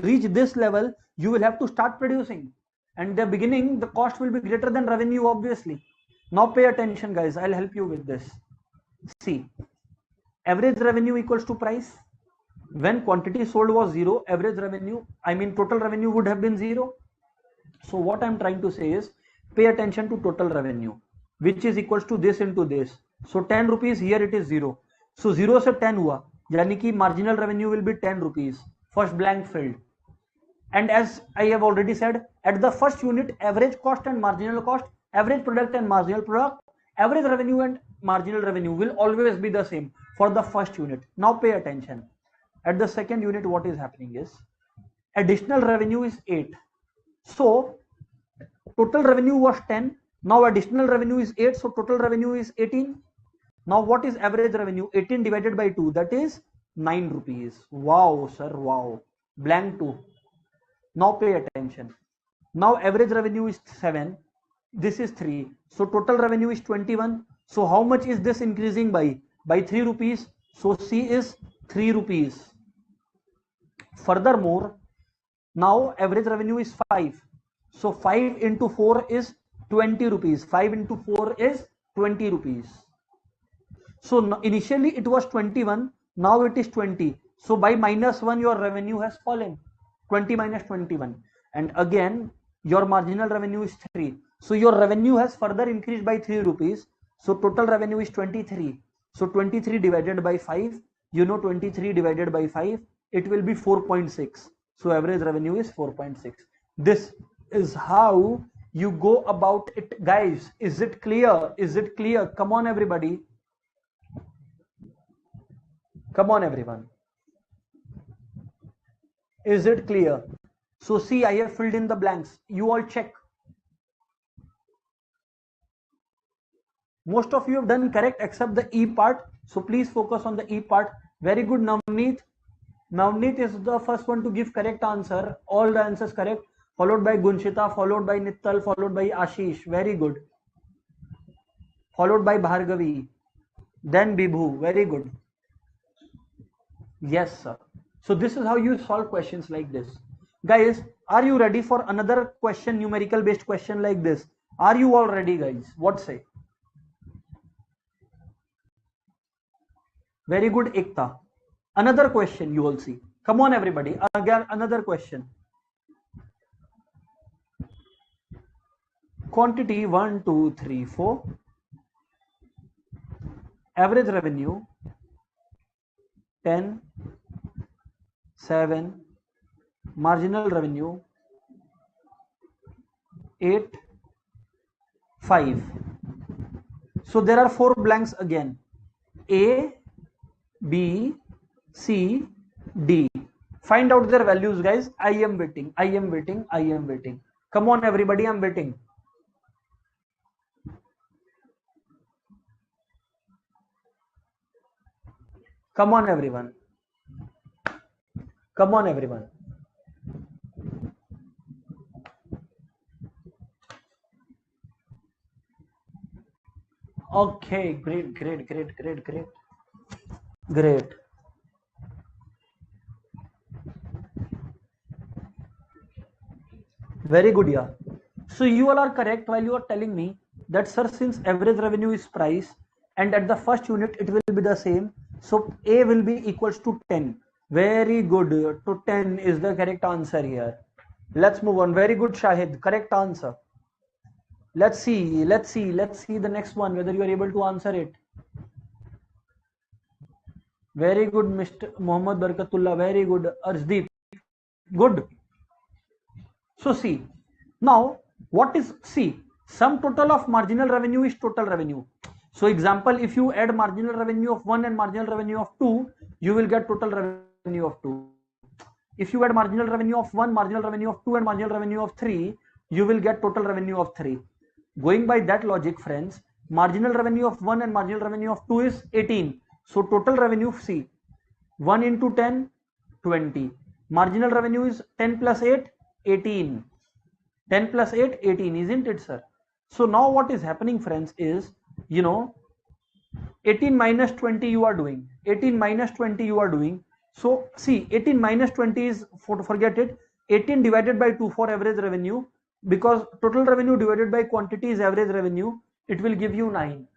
reach this level, you will have to start producing. And the beginning, the cost will be greater than revenue, obviously. Now pay attention, guys. I'll help you with this. See, average revenue equals to price. When quantity sold was 0, average revenue, total revenue would have been 0. So what I'm trying to say is, pay attention to total revenue, which is equals to this into this. So 10 rupees, here it is 0. So 0 से 10 हुआ, यानी कि marginal revenue will be 10 rupees. First blank filled. And as I have already said, at the first unit, average cost and marginal cost, average product and marginal product, average revenue and marginal revenue will always be the same for the first unit. Now pay attention. At the second unit, what is happening is, additional revenue is 8. So total revenue was 10. Now additional revenue is 8. So total revenue is 18. Now what is average revenue? 18 divided by 2, that is 9 rupees. Wow, sir, wow. Blank 2. Now pay attention. Now average revenue is 7. This is 3. So total revenue is 21. So how much is this increasing by? By 3 rupees. So C is 3 rupees. Furthermore, now average revenue is 5. So 5 into 4 is 20 rupees. 5 into 4 is 20 rupees. So initially it was 21. Now it is 20. So by -1 your revenue has fallen. 20 minus 21. And again your marginal revenue is 3. So your revenue has further increased by 3 rupees. So total revenue is 23. So 23 divided by 5, you know 23 divided by 5, it will be 4.6. So average revenue is 4.6. This is how you go about it, guys. Is it clear? Is it clear? Come on, everybody. Come on, everyone. Is it clear? So see, I have filled in the blanks. You all check. Most of you have done correct except the E part. So please focus on the E part. Very good, Navneet. Navneet is the first one to give correct answer. All the answers correct. Followed by Gunshita, followed by Nittal, followed by Ashish. Very good. Followed by Bhargavi. Then Bibhu. Very good. Yes, sir. So this is how you solve questions like this. Guys, are you ready for another question, numerical based question like this? Are you all ready, guys? What say? Very good, Ekta. Another question you will see. Come on, everybody. Again, another question. Quantity 1, 2, 3, 4. Average revenue 10, 7. Marginal revenue 8, 5. So there are 4 blanks again. A, B, C, D. Find out their values, guys. I am waiting. I am waiting. I am waiting. Come on, everybody. I'm waiting. Come on, everyone. Come on, everyone. Okay, great, great, great, great, great. Great. Very good, yeah. So you all are correct while you are telling me that, sir, since average revenue is price and at the first unit it will be the same, so A will be equals to 10. Very good. To 10 is the correct answer here. Let's move on. Very good, Shahid. Correct answer. Let's see the next one, whether you are able to answer it. Very good, Mr. Muhammad Barkatullah. Very good, Arshdeep. Good. So see, now what is, see, sum total of marginal revenue is total revenue. So example, if you add marginal revenue of 1 and marginal revenue of 2, you will get total revenue of 2. If you add marginal revenue of 1, marginal revenue of 2 and marginal revenue of 3, you will get total revenue of 3. Going by that logic, friends, marginal revenue of 1 and marginal revenue of 2 is 18. So total revenue, see, 1 into 10, 20. Marginal revenue is 10 plus 8, 18. 10 plus 8, 18, isn't it, sir? So now what is happening, friends, is, you know, 18 minus 20 you are doing. 18 minus 20 you are doing. So see, 18 minus 20 is, forget it, 18 divided by 2 for average revenue, because total revenue divided by quantity is average revenue, it will give you 9.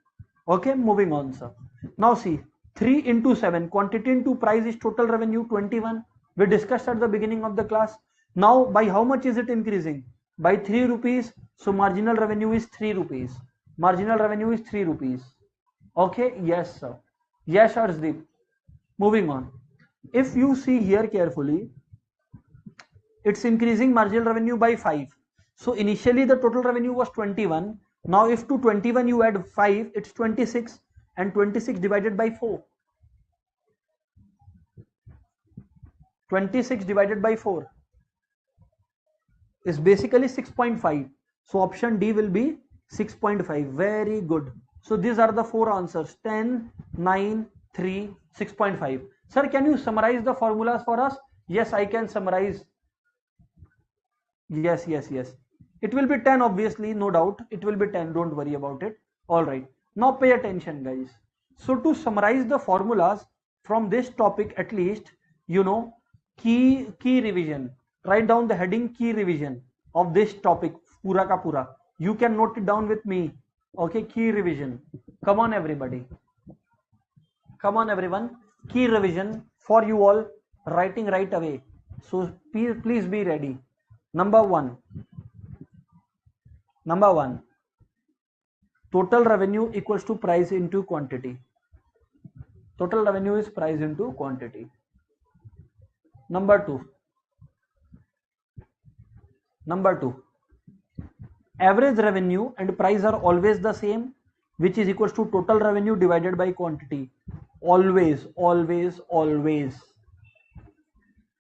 Okay, moving on, sir. Now see, 3 into 7, quantity into price is total revenue 21. We discussed at the beginning of the class. Now by how much is it increasing? By 3 rupees. So marginal revenue is 3 rupees. Marginal revenue is 3 rupees. Okay, yes, sir. Yes, Arshdeep. Moving on. If you see here carefully, it's increasing marginal revenue by 5. So initially the total revenue was 21. Now if to 21 you add 5, it's 26, and 26 divided by 4. 26 divided by 4 is basically 6.5. So option D will be 6.5. Very good. So these are the 4 answers: 10, 9, 3, 6.5. Sir, can you summarize the formulas for us? Yes, I can summarize. Yes. It will be 10, obviously, no doubt. It will be 10. Don't worry about it. All right. Now pay attention, guys. So to summarize the formulas from this topic, at least, you know, key revision. Write down the heading key revision of this topic. Pura ka pura. You can note it down with me. Okay, key revision. Come on, everybody. Come on, everyone. Key revision for you all. Writing right away. So please be ready. Number one. Total revenue equals to price into quantity. Total revenue is price into quantity. Number two, average revenue and price are always the same, which is equals to total revenue divided by quantity. Always, always, always.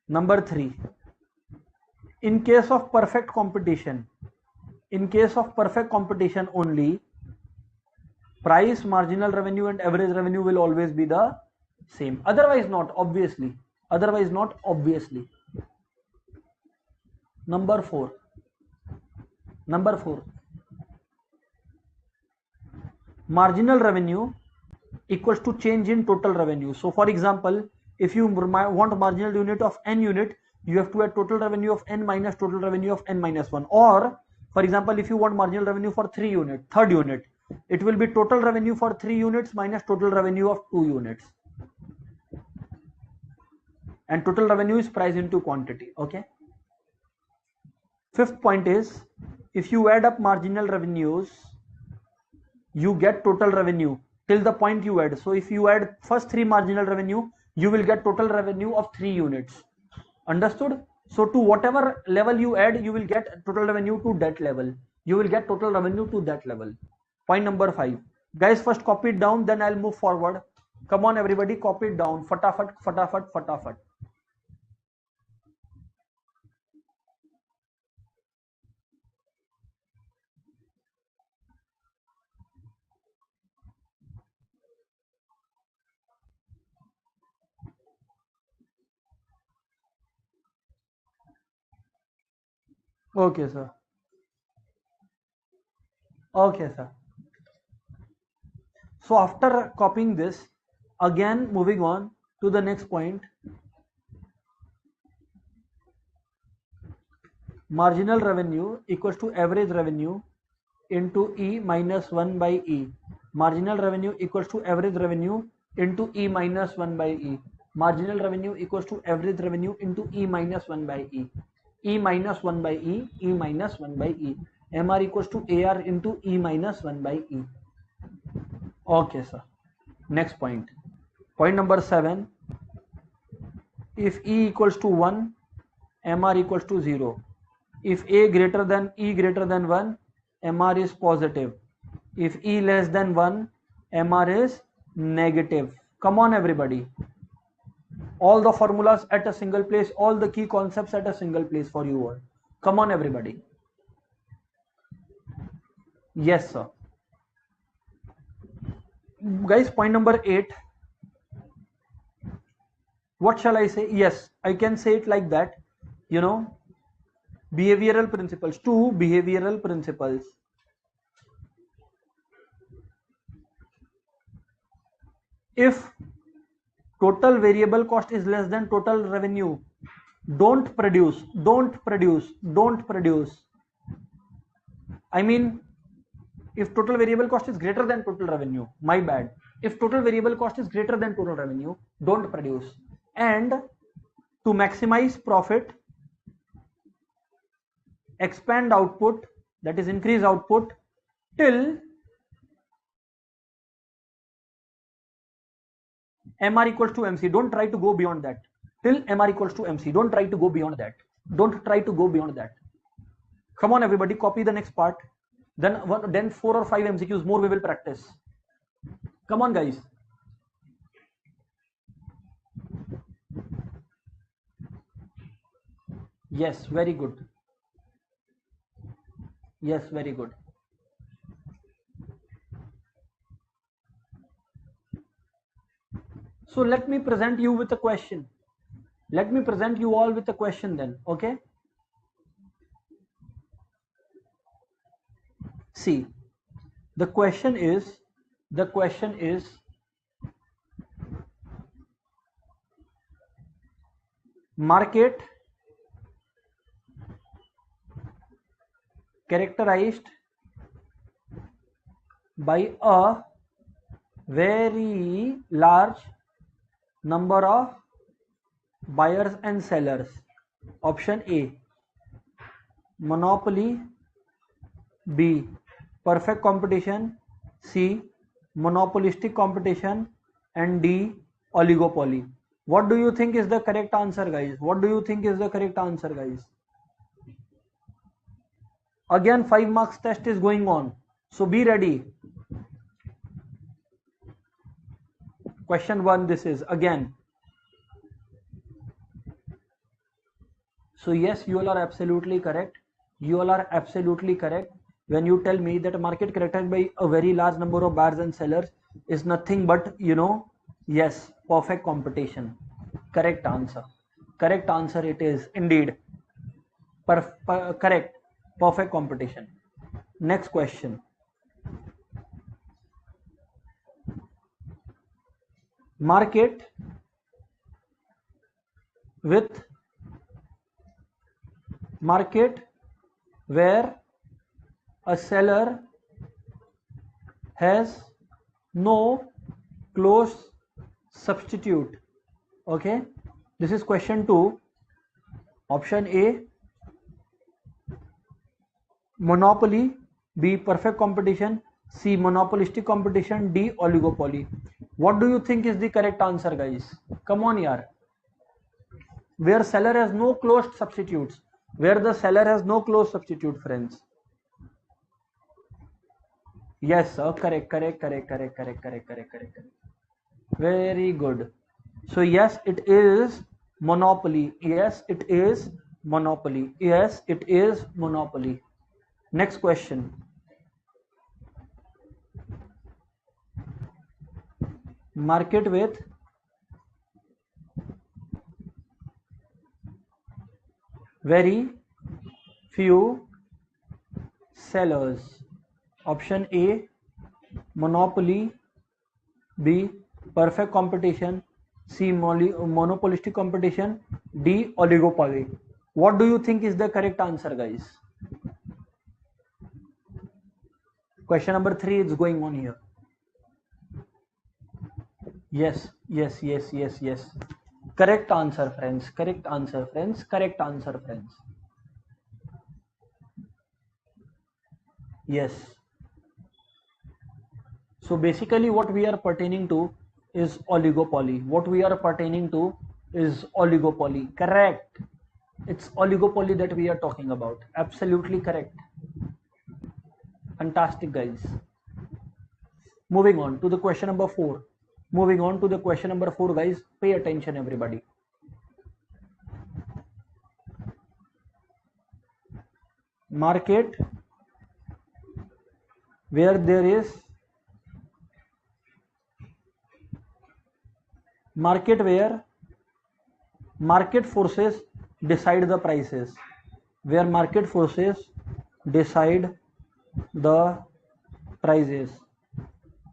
Number three, in case of perfect competition only, price, marginal revenue and average revenue will always be the same. Otherwise not, obviously. Number four, marginal revenue equals to change in total revenue. So for example, if you want marginal unit of n unit, you have to add total revenue of n minus total revenue of n minus 1. Or for example, if you want marginal revenue for third unit, it will be total revenue for 3 units minus total revenue of 2 units. And total revenue is price into quantity. Okay. Fifth point is, if you add up marginal revenues, you get total revenue till the point you add. So if you add first 3 marginal revenue, you will get total revenue of 3 units. Understood? So to whatever level you add, you will get total revenue to that level. Point number 5. Guys, first copy it down, then I'll move forward. Come on everybody, copy it down. Fatafat. Okay, sir. So after copying this, again moving on to the next point, marginal revenue equals to average revenue into E minus 1 by E. Marginal revenue equals to average revenue into E minus 1 by E. Marginal revenue equals to average revenue into E minus 1 by E. E minus 1 by E, E minus 1 by E. MR equals to AR into E minus 1 by E. Okay, sir. Next point. Point number 7. If E equals to 1, MR equals to 0. If A greater than E greater than 1, MR is positive. If E less than 1, MR is negative. Come on everybody. All the formulas at a single place, all the key concepts at a single place for you all. Come on everybody. Yes, sir. Guys, point number 8. What shall I say? Yes, I can say it like that. You know, behavioral principles. 2 behavioral principles. If total variable cost is less than total revenue, don't produce. I mean, if total variable cost is greater than total revenue, my bad. If total variable cost is greater than total revenue, don't produce. And to maximize profit, expand output, that is increase output till MR equals to MC. Don't try to go beyond that. Till MR equals to MC. Don't try to go beyond that. Come on everybody, copy the next part. Then 4 or 5 MCQs more we will practice. Come on guys. Yes, very good. Yes, very good. So let me present you with a question. Let me present you all with a question then, okay? See, the question is market characterized by a very large number of buyers and sellers. Option A, monopoly. B, perfect competition. C, monopolistic competition. And D, oligopoly. What do you think is the correct answer, guys? What do you think is the correct answer, guys? Again, 5 marks test is going on, so be ready. Question 1, this is again. So yes, you all are absolutely correct. You all are absolutely correct when you tell me that a market characterized by a very large number of buyers and sellers is nothing but, yes, perfect competition. Correct answer. Correct answer it is indeed. Correct. Perfect competition. Next question. Market where a seller has no close substitute. Okay, this is question 2. Option A, monopoly. B, perfect competition. C, monopolistic competition. D, oligopoly. What do you think is the correct answer, guys? Come on, yaar. Where seller has no closed substitutes. Where the seller has no closed substitute, friends. Yes, sir. Correct. Very good. So yes, it is monopoly. Yes, it is monopoly. Yes, it is monopoly. Next question. Market with very few sellers. Option A, monopoly. B, perfect competition. C, monopolistic competition. D, oligopoly. What do you think is the correct answer, guys? Question number 3 is going on here. Yes. Correct answer, friends. Correct answer, friends. Yes. So basically what we are pertaining to is oligopoly. Correct. It's oligopoly that we are talking about. Absolutely correct. Fantastic, guys. Moving on to the question number 4. Guys. Pay attention, everybody. Market where there is market forces decide the prices. Where market forces decide the prices.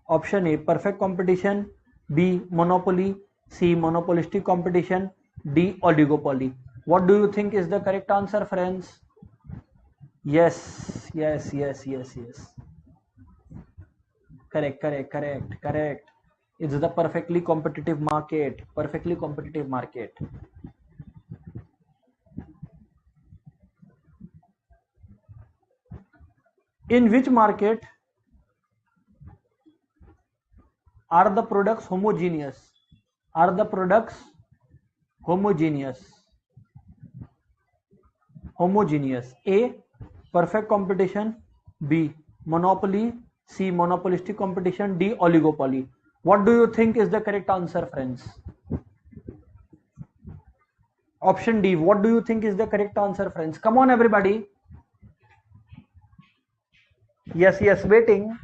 Option A, perfect competition. B, monopoly. C, monopolistic competition. D, oligopoly. What do you think is the correct answer, friends? Yes. Correct. It's the perfectly competitive market. In which market are the products homogeneous? A, perfect competition. B, monopoly. C, monopolistic competition. D, oligopoly. What do you think is the correct answer, friends? Option D. What do you think is the correct answer, friends? Come on, everybody. Yes, waiting.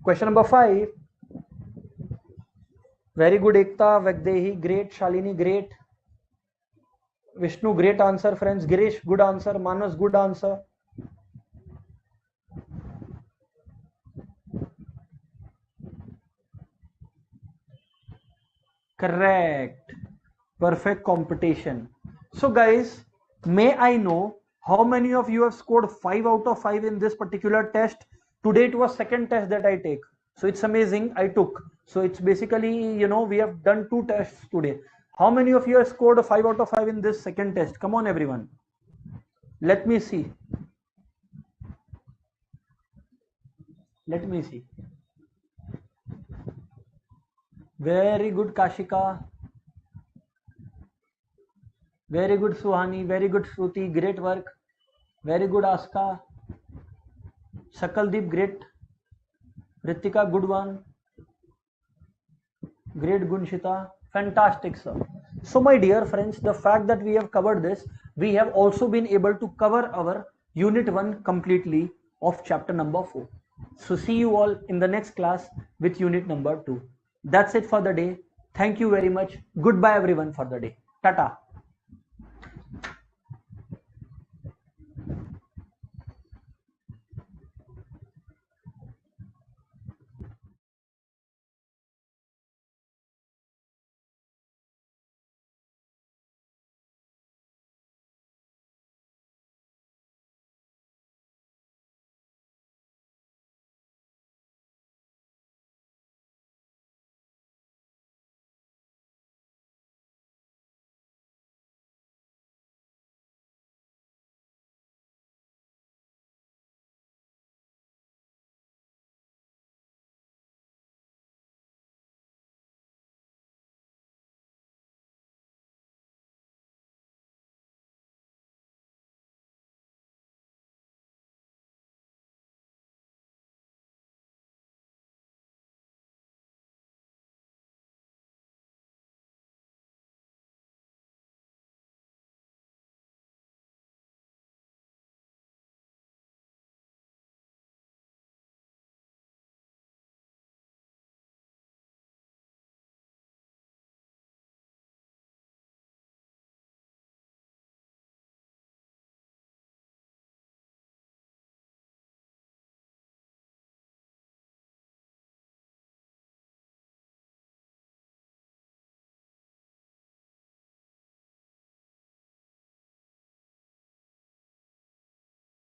Question number 5. Very good, Ekta. Vagdehi, great. Shalini, great. Vishnu, great answer, friends. Girish, good answer. Manas, good answer. Correct. Perfect competition. So guys, may I know how many of you have scored 5 out of 5 in this particular test? Today it was second test that I take. So it's amazing I took. So it's basically, we have done 2 tests today. How many of you have scored 5 out of 5 in this second test? Come on, everyone. Let me see. Very good, Kashika. Very good, Suhani. Very good, Shruti. Great work. Very good, Aska. Sakaldeep, great. Ritika, good one. Great, Gunshita. Fantastic, sir. So, my dear friends, the fact that we have covered this, we have also been able to cover our Unit 1 completely of chapter number 4. So, see you all in the next class with Unit number 2. That's it for the day. Thank you very much. Goodbye, everyone, for the day. Tata.